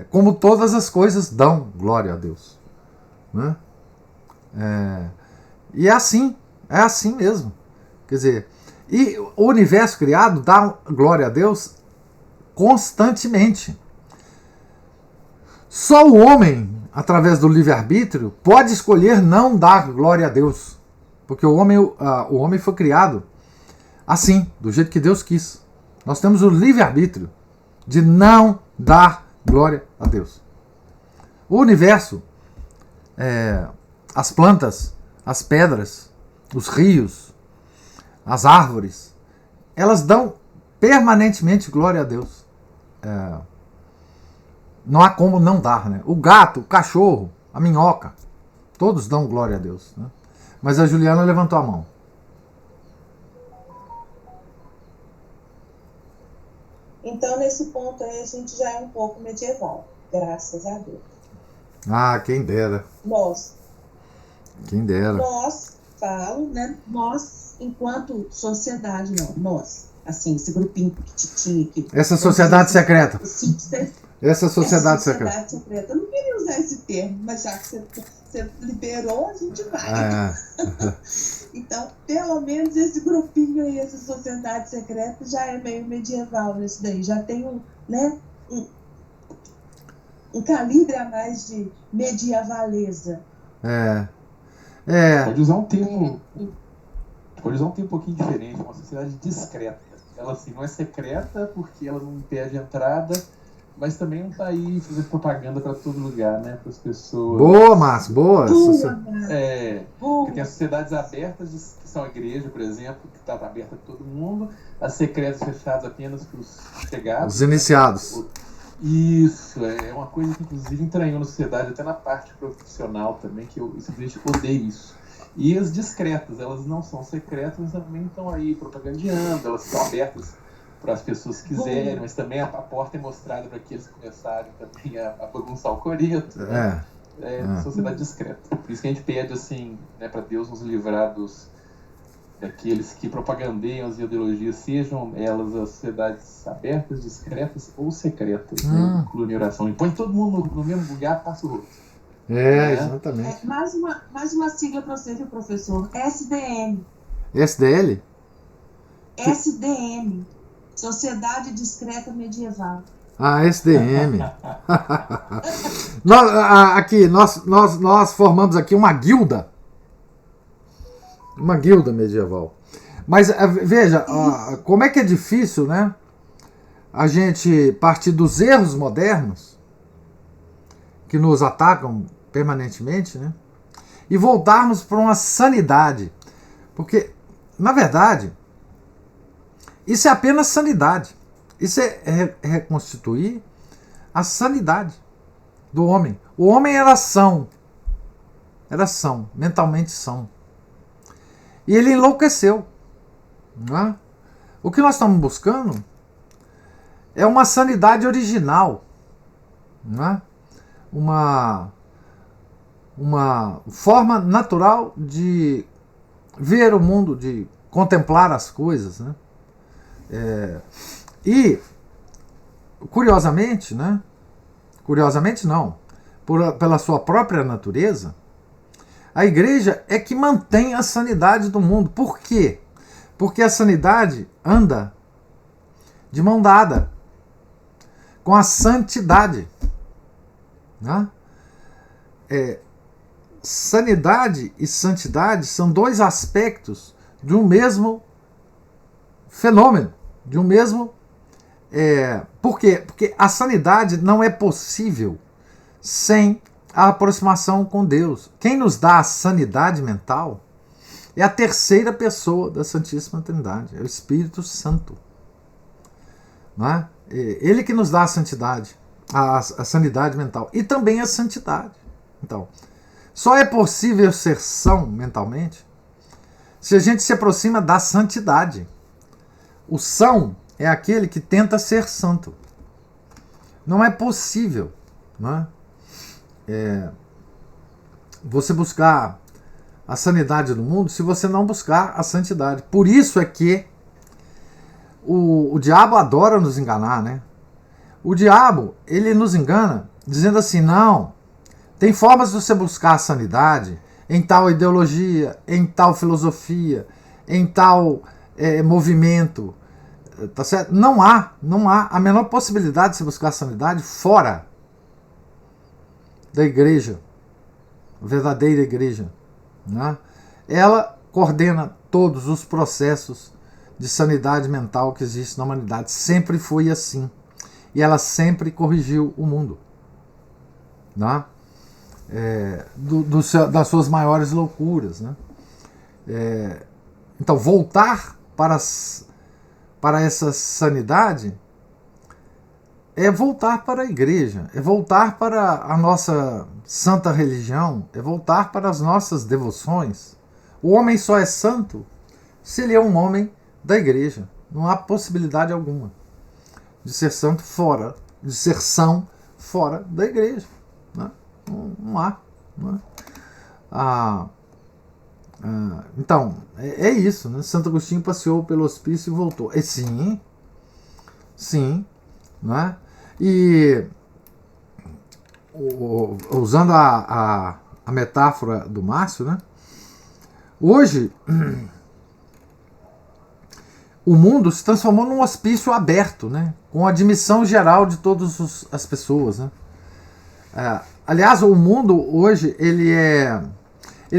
Como todas as coisas dão glória a Deus, né? E é assim mesmo. Quer dizer, e o universo criado dá glória a Deus constantemente. Só o homem, através do livre-arbítrio, pode escolher não dar glória a Deus. Porque o homem foi criado assim, do jeito que Deus quis. Nós temos o livre-arbítrio de não dar glória a Deus. O universo, as plantas, as pedras, os rios, as árvores, elas dão permanentemente glória a Deus. Não há como não dar, né? O gato, o cachorro, a minhoca, todos dão glória a Deus, né? Mas a Juliana levantou a mão. Então, nesse ponto aí, a gente já é um pouco medieval, graças a Deus. Ah, quem dera. Quem dera. Nós, enquanto sociedade, nós, assim, esse grupinho pequitinho aqui. Essa sociedade secreta. Essa sociedade secreta. Eu não queria usar esse termo, mas já que você liberou, a gente vai. Então, pelo menos esse grupinho aí, essa sociedade secreta, já é meio medieval nesse daí. Já tem um calibre a mais de medievaleza. Pode usar um termo um pouquinho diferente, uma sociedade discreta. Ela assim, não é secreta porque ela não impede a entrada, mas também não está aí fazendo propaganda para todo lugar, né? Para as pessoas. Boa, Márcio, boa. Porque tem as sociedades abertas, que são a igreja, por exemplo, que está aberta a todo mundo, as secretas fechadas apenas para os chegados. Os iniciados. Isso, é uma coisa que inclusive entranhou na sociedade, até na parte profissional também, que eu simplesmente odeio isso. E as discretas, elas não são secretas, mas também estão aí propagandeando, elas estão abertas para as pessoas que quiserem, mas também a porta é mostrada para aqueles que começarem também a bagunçar o coreto, né? Sociedade discreta. Por isso que a gente pede assim, né, para Deus nos livrar daqueles que propagandeiam as ideologias, sejam elas as sociedades abertas, discretas ou secretas, né? Incluem oração. E põe todo mundo no mesmo lugar, passa o rosto. Exatamente. Mais uma sigla para você, professor. SDM. SDL? SDM. Sociedade Discreta Medieval. SDM. nós formamos aqui uma guilda. Uma guilda medieval. Mas veja, como é que é difícil, né? A gente partir dos erros modernos que nos atacam permanentemente, né? E voltarmos para uma sanidade. Porque, na verdade, isso é apenas sanidade. Isso é reconstituir a sanidade. do homem. O homem era são, mentalmente são. E ele enlouqueceu. Não é? O que nós estamos buscando é uma sanidade original, não é? Uma forma natural de ver o mundo, de contemplar as coisas, né? E curiosamente, né? Curiosamente não, pela sua própria natureza, a igreja é que mantém a sanidade do mundo. Por quê? Porque a sanidade anda de mão dada com a santidade. Né? Sanidade e santidade são dois aspectos de um mesmo fenômeno, de um mesmo... por quê? Porque a sanidade não é possível sem a aproximação com Deus. Quem nos dá a sanidade mental é a terceira pessoa da Santíssima Trindade, é o Espírito Santo. Não é? Ele que nos dá a santidade, a sanidade mental e também a santidade. Então, só é possível ser são mentalmente se a gente se aproxima da santidade. O são é aquele que tenta ser santo. Não é possível, não é? Você buscar a sanidade do mundo se você não buscar a santidade. Por isso é que o diabo adora nos enganar, né? O diabo, ele nos engana dizendo assim, não, tem formas de você buscar a sanidade em tal ideologia, em tal filosofia, em tal movimento, tá certo? Não há a menor possibilidade de você buscar a sanidade fora da igreja, a verdadeira igreja, né? Ela coordena todos os processos de sanidade mental que existe na humanidade. Sempre foi assim. E ela sempre corrigiu o mundo, né? Das suas maiores loucuras, né? Então, voltar para essa sanidade é voltar para a igreja, é voltar para a nossa santa religião, é voltar para as nossas devoções. O homem só é santo se ele é um homem da igreja. Não há possibilidade alguma de ser santo fora, de ser são fora da igreja. Né? Não há. Não é? Então, é isso. Né? Santo Agostinho passeou pelo hospício e voltou. Sim. Não é? E usando a metáfora do Márcio, né? Hoje o mundo se transformou num hospício aberto, né? Com admissão geral de todas as pessoas, né? Aliás, o mundo hoje,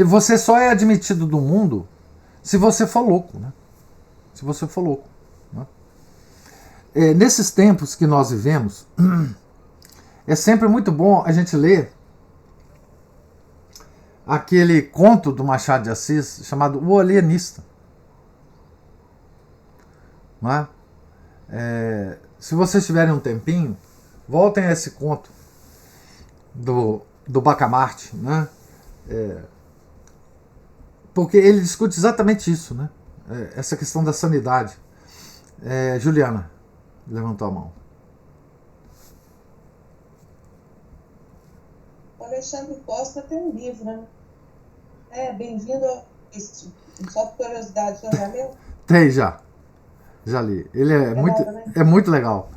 você só é admitido do mundo se você for louco, né? Se você for louco. Né? Nesses tempos que nós vivemos, é sempre muito bom a gente ler aquele conto do Machado de Assis chamado O Alienista. Não é? Se vocês tiverem um tempinho, voltem a esse conto do Bacamarte, né? Porque ele discute exatamente isso, né? Essa questão da sanidade. Juliana levantou a mão. O Alexandre Costa tem um livro, né? Bem-vindo ao Cristo. Só por curiosidade, já leu? Tem, já li. Ele é muito legal.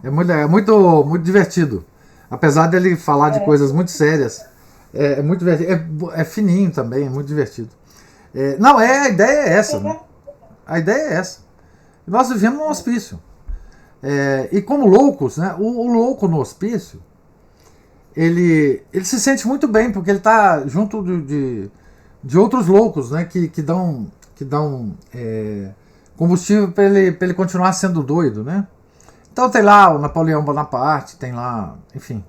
É muito divertido. Apesar dele falar de coisas muito sérias, é muito divertido. É fininho também, é muito divertido. A ideia é essa. Né? A ideia é essa. Nós vivemos num hospício. E como loucos, né? O louco no hospício, ele se sente muito bem, porque ele está junto de outros loucos, né? Que dão combustível para ele continuar sendo doido, né? Então tem lá o Napoleão Bonaparte, tem lá, enfim.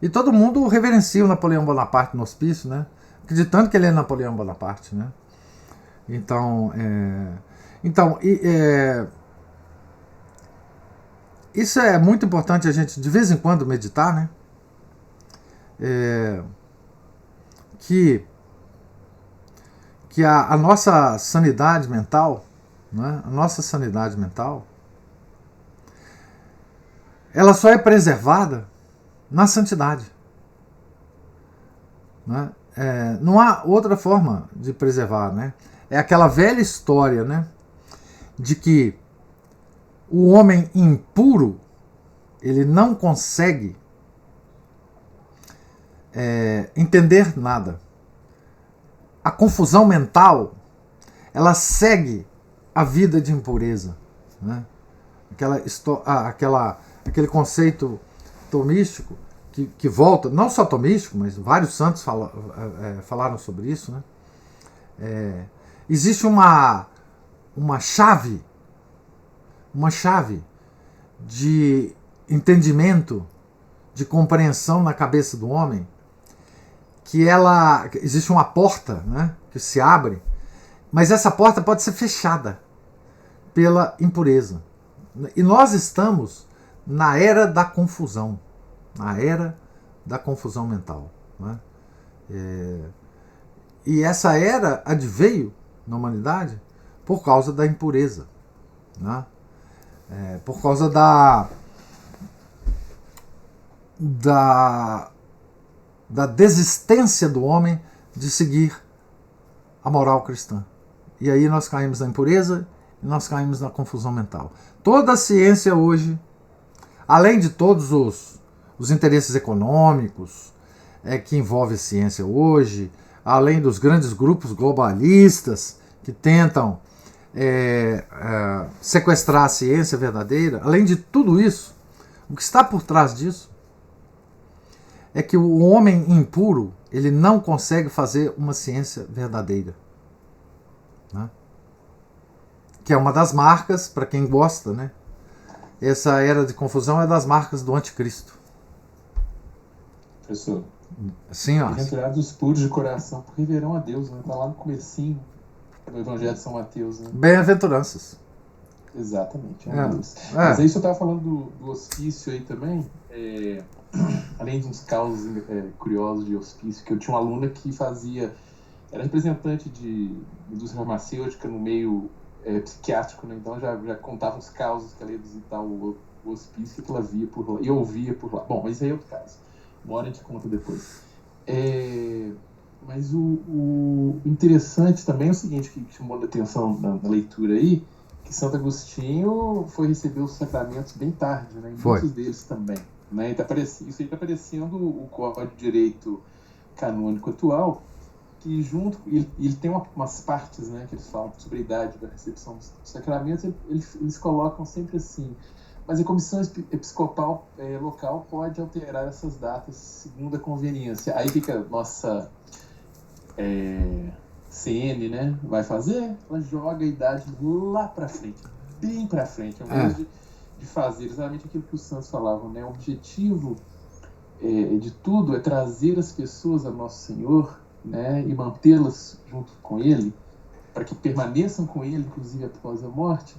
E todo mundo reverencia o Napoleão Bonaparte no hospício, né? Acreditando que ele é Napoleão Bonaparte, né? Então, isso é muito importante a gente de vez em quando meditar, né? que a nossa sanidade mental, né, ela só é preservada na santidade. Né? Não há outra forma de preservar. Né? É aquela velha história, né, de que o homem impuro ele não consegue entender nada. A confusão mental ela segue a vida de impureza. Né? Aquele conceito tomístico que volta, não só tomístico, mas vários santos falaram sobre isso. Né? Existe uma chave de entendimento, de compreensão na cabeça do homem, que existe uma porta, né, que se abre, mas essa porta pode ser fechada pela impureza. E nós estamos na era da confusão, mental. Né? E essa era adveio na humanidade por causa da impureza. Né? Por causa da desistência do homem de seguir a moral cristã. E aí nós caímos na impureza e nós caímos na confusão mental. Toda a ciência hoje, além de todos os interesses econômicos que envolve a ciência hoje, além dos grandes grupos globalistas que tentam sequestrar a ciência verdadeira, além de tudo isso, o que está por trás disso é que o homem impuro ele não consegue fazer uma ciência verdadeira. Né? Que é uma das marcas, para quem gosta, né? Essa era de confusão é das marcas do anticristo. Professor, sim, ó. Bem-aventurados os puros de coração, porque verão a Deus, né? Está lá no comecinho do Evangelho de São Mateus. Né? Bem-aventuranças. Exatamente. Mas aí você estava falando do hospício aí também, além de uns causos curiosos de hospício, que eu tinha uma aluna que era representante de indústria farmacêutica no meio psiquiátrico, né? Então já contava uns causos que ela ia visitar o hospício que ela via por lá, e ouvia por lá. Bom, mas isso aí é outro caso. Uma hora a gente conta depois. Mas o interessante também é o seguinte, que chamou a atenção na leitura aí, que Santo Agostinho foi receber os sacramentos bem tarde, né? E muitos deles também. Né? Isso aí está parecendo o Código de Direito Canônico atual, que junto ele tem umas partes, né, que eles falam sobre a idade da recepção dos sacramentos, eles colocam sempre assim, mas a comissão episcopal local pode alterar essas datas segundo a conveniência. Aí fica a nossa CN, né, vai fazer, ela joga a idade lá para frente, bem para frente, ao invés de fazer exatamente aquilo que os santos falavam, né, o objetivo de tudo é trazer as pessoas a Nosso Senhor, né, e mantê-las junto com Ele, para que permaneçam com Ele, inclusive após a morte.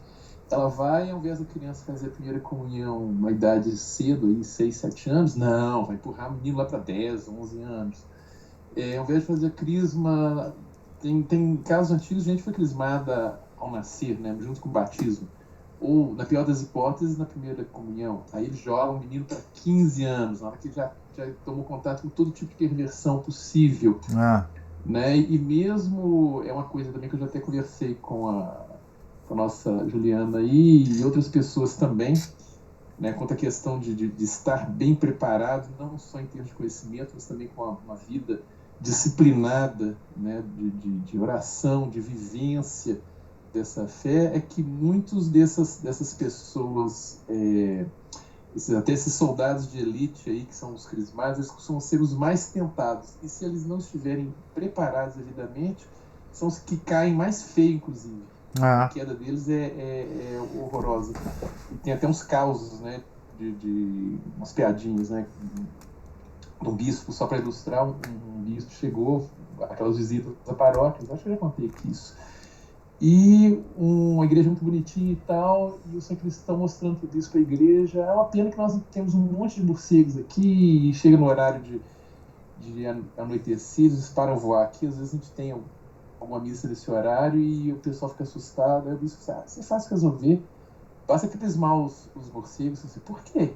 Ela vai, ao invés da criança fazer a primeira comunhão na idade cedo, aí, 6, 7 anos, não, vai empurrar o menino lá para 10, 11 anos. Ao invés de fazer a crisma, tem casos antigos, gente foi crismada ao nascer, né, junto com o batismo, ou, na pior das hipóteses, na primeira comunhão. Aí eles jogam o menino para 15 anos, na hora que já tomou contato com todo tipo de perversão possível. Né? E mesmo, é uma coisa também que eu já até conversei com a nossa Juliana aí, e outras pessoas também, né, quanto à questão de estar bem preparado, não só em termos de conhecimento, mas também com uma vida disciplinada, né, de oração, de vivência dessa fé, é que muitos dessas pessoas, até esses soldados de elite aí, que são os crismados, eles costumam ser os mais tentados. E se eles não estiverem preparados devidamente, são os que caem mais feio, inclusive. A queda deles é horrorosa. E tem até uns causos, né, de umas piadinhas, né, de um bispo, só para ilustrar, um bispo chegou, aquelas visitas a paróquias, acho que eu já contei aqui isso, e uma igreja muito bonitinha e tal, e o sacristão mostrando tudo isso para a igreja. É uma pena que nós temos um monte de morcegos aqui, e chega no horário de anoitecidos para voar aqui. Às vezes a gente tem alguma missa nesse horário e o pessoal fica assustado. Aí o bispo diz, isso é fácil resolver. Basta crismar os morcegos. Assim, por quê?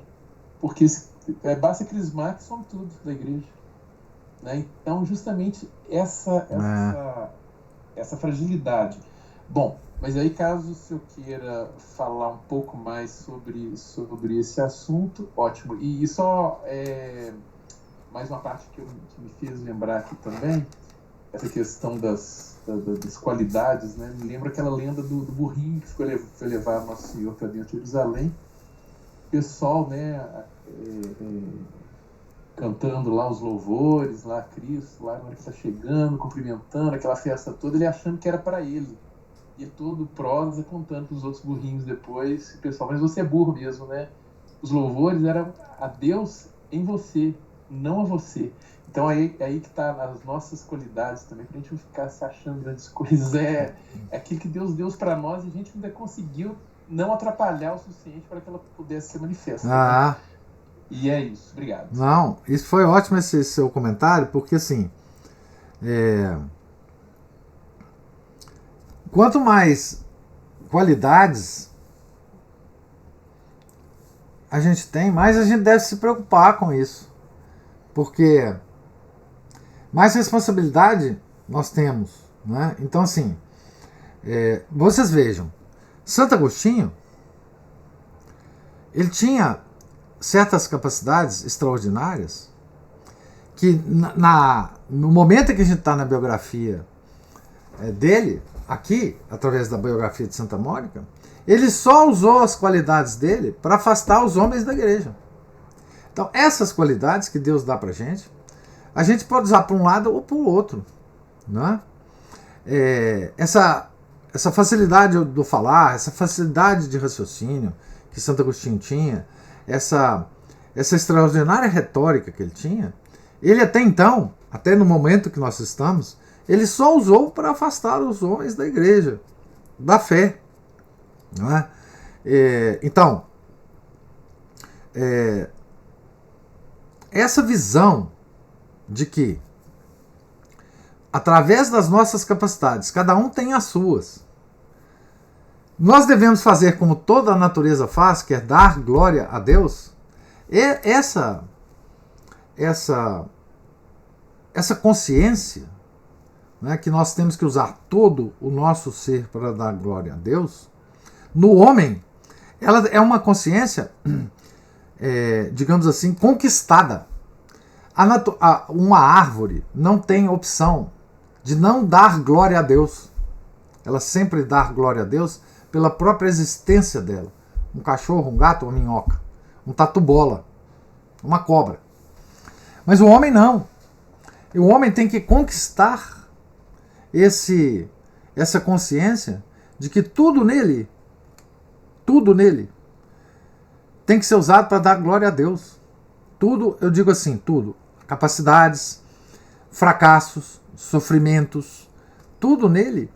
Porque basta crismar que são tudo da igreja. Né? Então, justamente essa fragilidade. Bom, mas aí caso eu queira falar um pouco mais sobre esse assunto, ótimo. E só mais uma parte que me fez lembrar aqui também, essa questão das qualidades, né? Me lembra aquela lenda do burrinho que foi levar Nosso Senhor para dentro de Jerusalém. O pessoal, né, cantando lá os louvores, lá a Cristo, lá na hora que está chegando, cumprimentando, aquela festa toda, ele achando que era para ele. E todo prosa contando para os outros burrinhos depois. O pessoal, mas você é burro mesmo, né? Os louvores eram a Deus em você, não a você. Então aí que está as nossas qualidades também, para a gente não ficar se achando grandes coisas. É aquilo que Deus deu para nós e a gente ainda conseguiu não atrapalhar o suficiente para que ela pudesse ser manifesta. Né? E é isso. Obrigado. Não, isso foi ótimo esse seu comentário, porque assim, quanto mais qualidades a gente tem, mais a gente deve se preocupar com isso. Porque mais responsabilidade nós temos. Né? Então, assim, vocês vejam, Santo Agostinho, ele tinha certas capacidades extraordinárias que no momento em que a gente está na biografia dele, aqui, através da biografia de Santa Mônica, ele só usou as qualidades dele para afastar os homens da igreja. Então, essas qualidades que Deus dá para a gente pode usar para um lado ou para o outro. Né? Essa facilidade do falar, essa facilidade de raciocínio que Santo Agostinho tinha, essa extraordinária retórica que ele tinha, ele até então, até no momento que nós estamos, ele só usou para afastar os homens da igreja, da fé. Não é? Então, essa visão de que, através das nossas capacidades, cada um tem as suas, nós devemos fazer como toda a natureza faz, que é dar glória a Deus. Essa consciência, né, que nós temos que usar todo o nosso ser para dar glória a Deus, no homem, ela é uma consciência, digamos assim, conquistada. Uma árvore não tem opção de não dar glória a Deus. Ela sempre dá glória a Deus pela própria existência dela. Um cachorro, um gato, uma minhoca, um tatu-bola, uma cobra. Mas o homem não. E o homem tem que conquistar essa consciência de que tudo nele tem que ser usado para dar glória a Deus. Tudo, eu digo assim, tudo. Capacidades, fracassos, sofrimentos, tudo nele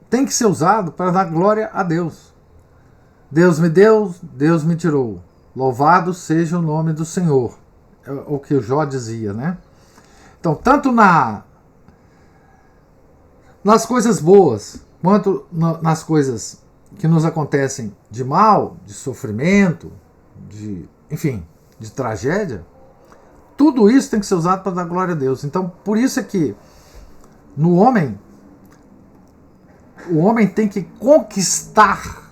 tem que ser usado para dar glória a Deus. Deus me deu, Deus me tirou. Louvado seja o nome do Senhor. É o que o Jó dizia, né? Então, tanto nas coisas boas, quanto nas coisas que nos acontecem de mal, de sofrimento, enfim, de tragédia, tudo isso tem que ser usado para dar glória a Deus. Então, por isso é que no homem, o homem tem que conquistar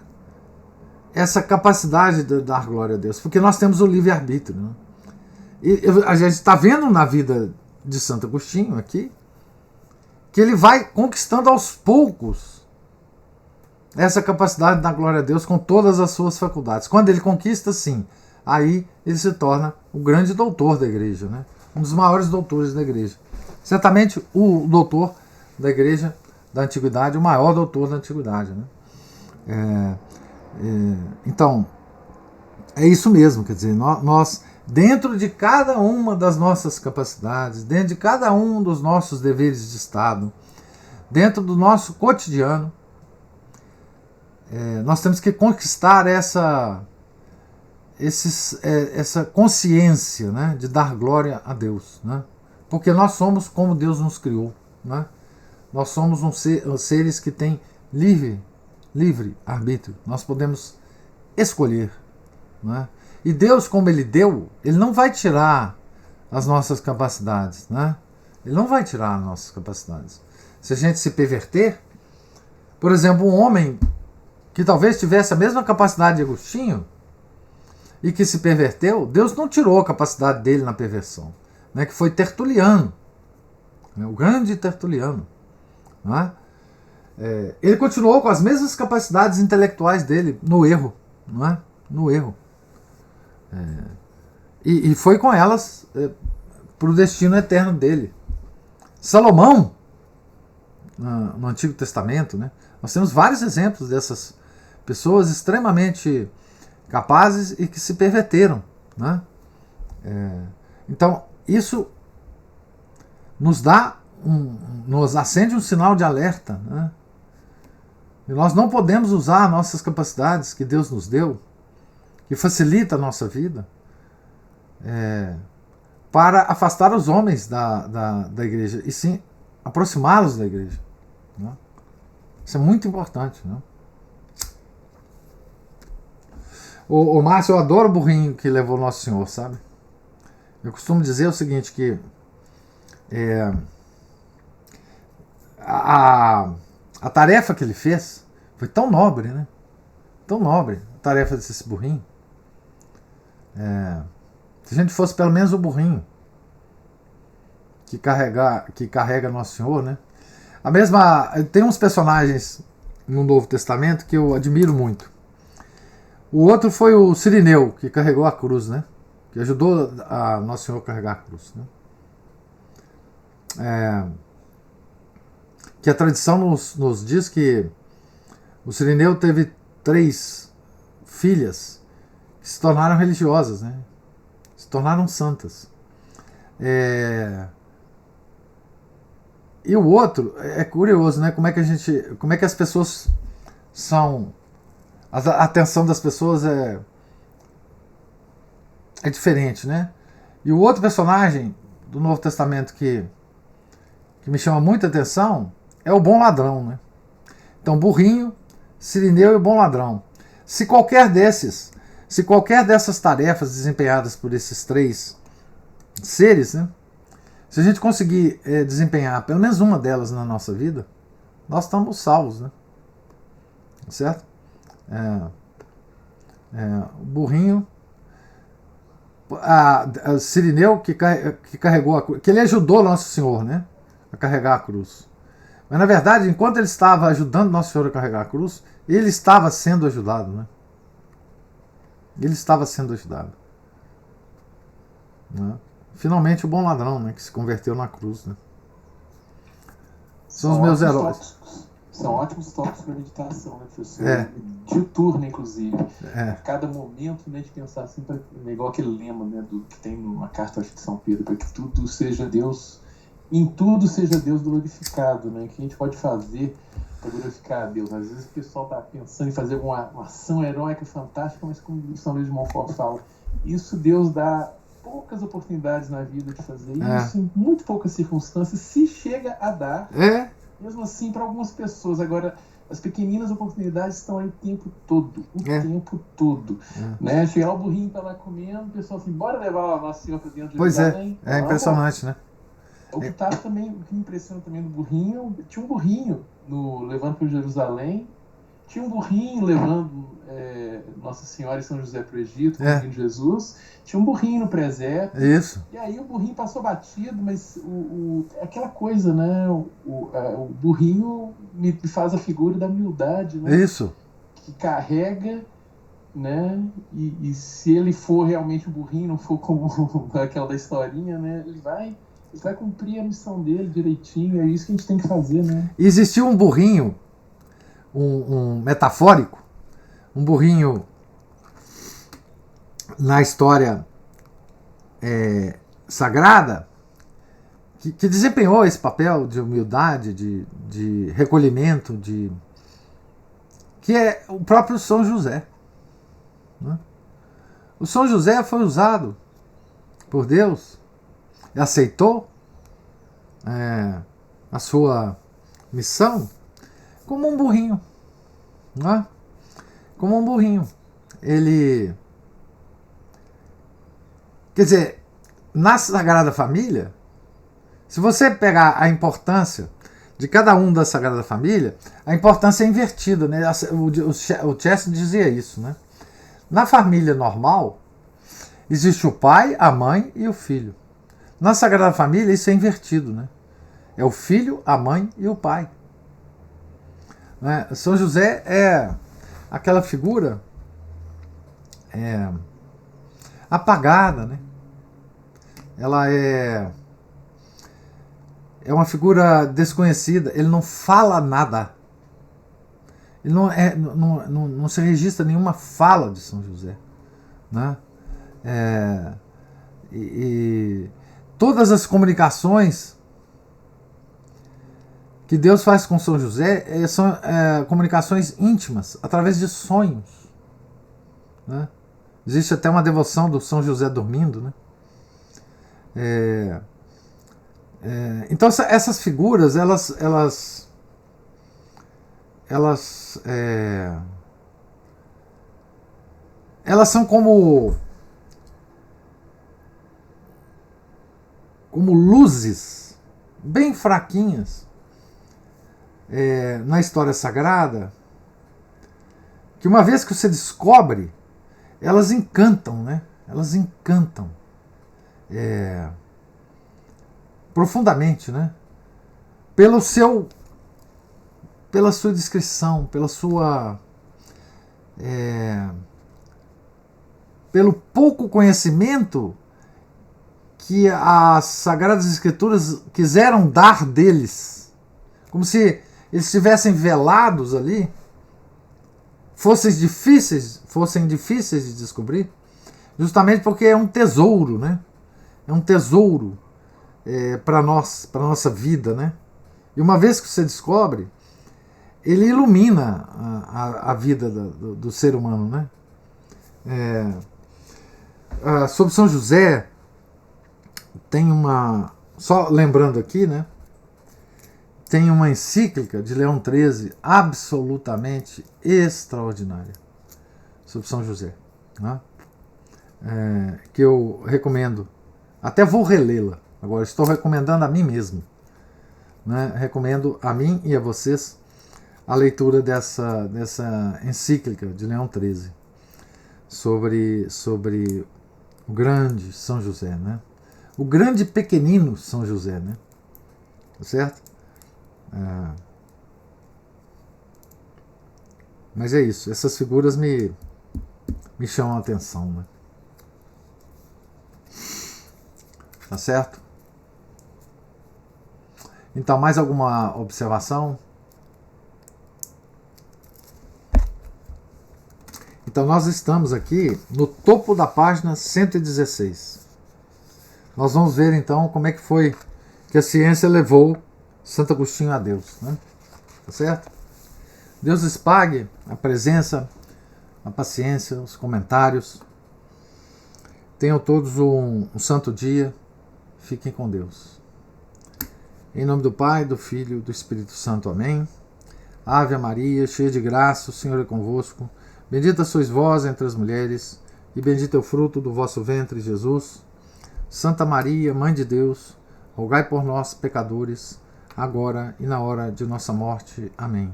essa capacidade de dar glória a Deus, porque nós temos o livre-arbítrio. Né? E a gente está vendo na vida de Santo Agostinho aqui, que ele vai conquistando aos poucos essa capacidade de dar glória a Deus com todas as suas faculdades. Quando ele conquista, sim, aí ele se torna o grande doutor da igreja, né? Um dos maiores doutores da igreja. Certamente o doutor da igreja da antiguidade, o maior doutor da antiguidade. Né? Então, é isso mesmo, quer dizer, nós, dentro de cada uma das nossas capacidades, dentro de cada um dos nossos deveres de Estado, dentro do nosso cotidiano, nós temos que conquistar essa essa consciência, né, de dar glória a Deus, né? Porque nós somos como Deus nos criou, né? Nós somos seres que têm livre arbítrio. Nós podemos escolher, né? E Deus, como Ele deu, Ele não vai tirar as nossas capacidades, né? Ele não vai tirar as nossas capacidades. Se a gente se perverter, por exemplo, um homem que talvez tivesse a mesma capacidade de Agostinho e que se perverteu, Deus não tirou a capacidade dele na perversão, né? Que foi Tertuliano, né? O grande Tertuliano, né? Ele continuou com as mesmas capacidades intelectuais dele no erro, não é? No erro. E foi com elas para o destino eterno dele. Salomão, no Antigo Testamento, né? Nós temos vários exemplos dessas pessoas extremamente capazes e que se perverteram, né? Então, isso nos acende um sinal de alerta, né? E nós não podemos usar nossas capacidades que Deus nos deu, que facilita a nossa vida, para afastar os homens da igreja, e sim aproximá-los da igreja, né? Isso é muito importante, né? O Márcio, eu adoro o burrinho que levou Nosso Senhor, sabe? Eu costumo dizer o seguinte, que a tarefa que ele fez foi tão nobre, né? Tão nobre a tarefa desse burrinho. Se a gente fosse pelo menos o burrinho que carrega Nosso Senhor, né? Tem uns personagens no Novo Testamento que eu admiro muito. O outro foi o Cirineu, que carregou a cruz, né? Que ajudou a Nosso Senhor a carregar a cruz, né? Que a tradição nos diz que o Cirineu teve 3 filhas que se tornaram religiosas, né? Se tornaram santas. E o outro, é curioso, né? Como é que as pessoas são... A atenção das pessoas é diferente, né? E o outro personagem do Novo Testamento que me chama muita atenção é o bom ladrão, né? Então, burrinho, Cirineu e o bom ladrão. Se qualquer dessas tarefas desempenhadas por esses 3 seres, né? Se a gente conseguir desempenhar pelo menos uma delas na nossa vida, nós estamos salvos, né? Certo? O burrinho, a Cirineu que carregou a cruz, que ele ajudou Nosso Senhor, né, a carregar a cruz. Mas na verdade, enquanto ele estava ajudando Nosso Senhor a carregar a cruz, ele estava sendo ajudado, né? Ele estava sendo ajudado, né? Finalmente o bom ladrão, né, que se converteu na cruz, né? São os meus heróis. São ótimos toques para meditação, né, professor? Diuturna, inclusive. A cada momento, né, de pensar assim, igual aquele lema, né, que tem numa carta, acho, de São Pedro, para que tudo seja Deus, em tudo seja Deus glorificado, né? O que a gente pode fazer para glorificar a Deus? Às vezes o pessoal está pensando em fazer uma ação heróica fantástica, mas como São Luís de Montfort fala, isso Deus dá poucas oportunidades na vida de fazer isso, em muito poucas circunstâncias, se chega a dar. Mesmo assim, para algumas pessoas. Agora, as pequeninas oportunidades estão aí o tempo todo. Tempo todo. Né? Chegar lá, o burrinho tá lá comendo, o pessoal assim, bora levar o Nosso Senhor para dentro de Jerusalém. É impressionante, né? O que tá também, o que me impressiona também do burrinho, tinha um burrinho levando para Jerusalém, tinha um burrinho levando Nossa Senhora e São José para o Egito, com o menino Jesus, tinha um burrinho no presépio. Isso. E aí o burrinho passou batido, mas aquela coisa, né? O burrinho me faz a figura da humildade, né? Isso. Que carrega, né? E se ele for realmente um burrinho, não for como aquela da historinha, né? Ele vai cumprir a missão dele direitinho. É isso que a gente tem que fazer, né? Existiu um burrinho, um metafórico, um burrinho na história sagrada, que desempenhou esse papel de humildade, de recolhimento, que é o próprio São José, né? O São José foi usado por Deus e aceitou a sua missão como um burrinho, não é? Como um burrinho. Ele, quer dizer, na Sagrada Família, se você pegar a importância de cada um da Sagrada Família, a importância é invertida, né? O Chesterton dizia isso, né? Na família normal, existe o pai, a mãe e o filho. Na Sagrada Família, isso é invertido, né? É o filho, a mãe e o pai. Né? São José é aquela figura apagada, né? Ela é uma figura desconhecida. Ele não fala nada. Ele não se registra nenhuma fala de São José, né? E todas as comunicações que Deus faz com São José são comunicações íntimas, através de sonhos, né? Existe até uma devoção do São José dormindo, né? Então essas figuras, elas são como luzes bem fraquinhas na história sagrada, que uma vez que você descobre, elas encantam, né? Elas encantam profundamente, né? Pela sua descrição, pelo pouco conhecimento que as Sagradas Escrituras quiseram dar deles, como se eles estivessem velados ali, fossem difíceis de descobrir, justamente porque é um tesouro, né? É um tesouro para nós, para nossa vida, né? E uma vez que você descobre, ele ilumina a vida do ser humano, né? Sobre São José, tem só lembrando aqui, né? Tem uma encíclica de Leão XIII absolutamente extraordinária sobre São José, né? Que eu recomendo. Até vou relê-la. Agora estou recomendando a mim mesmo, né? Recomendo a mim e a vocês a leitura dessa encíclica de Leão XIII sobre o grande São José, né? O grande pequenino São José, né? Certo? Mas é isso. Essas figuras me chamam a atenção, né? Tá certo? Então, mais alguma observação? Então, nós estamos aqui no topo da página 116. Nós vamos ver, então, como é que foi que a ciência levou Santo Agostinho a Deus, né? Tá certo? Deus lhes pague a presença, a paciência, os comentários. Tenham todos um santo dia. Fiquem com Deus. Em nome do Pai, do Filho e do Espírito Santo. Amém. Ave Maria, cheia de graça, o Senhor é convosco. Bendita sois vós entre as mulheres, e bendito é o fruto do vosso ventre, Jesus. Santa Maria, Mãe de Deus, rogai por nós, pecadores, agora e na hora de nossa morte. Amém.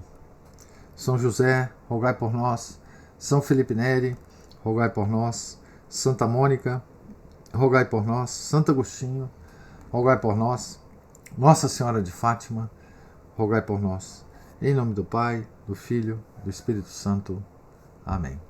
São José, rogai por nós. São Felipe Neri, rogai por nós. Santa Mônica, rogai por nós. Santo Agostinho, rogai por nós. Nossa Senhora de Fátima, rogai por nós. Em nome do Pai, do Filho e do Espírito Santo. Amém.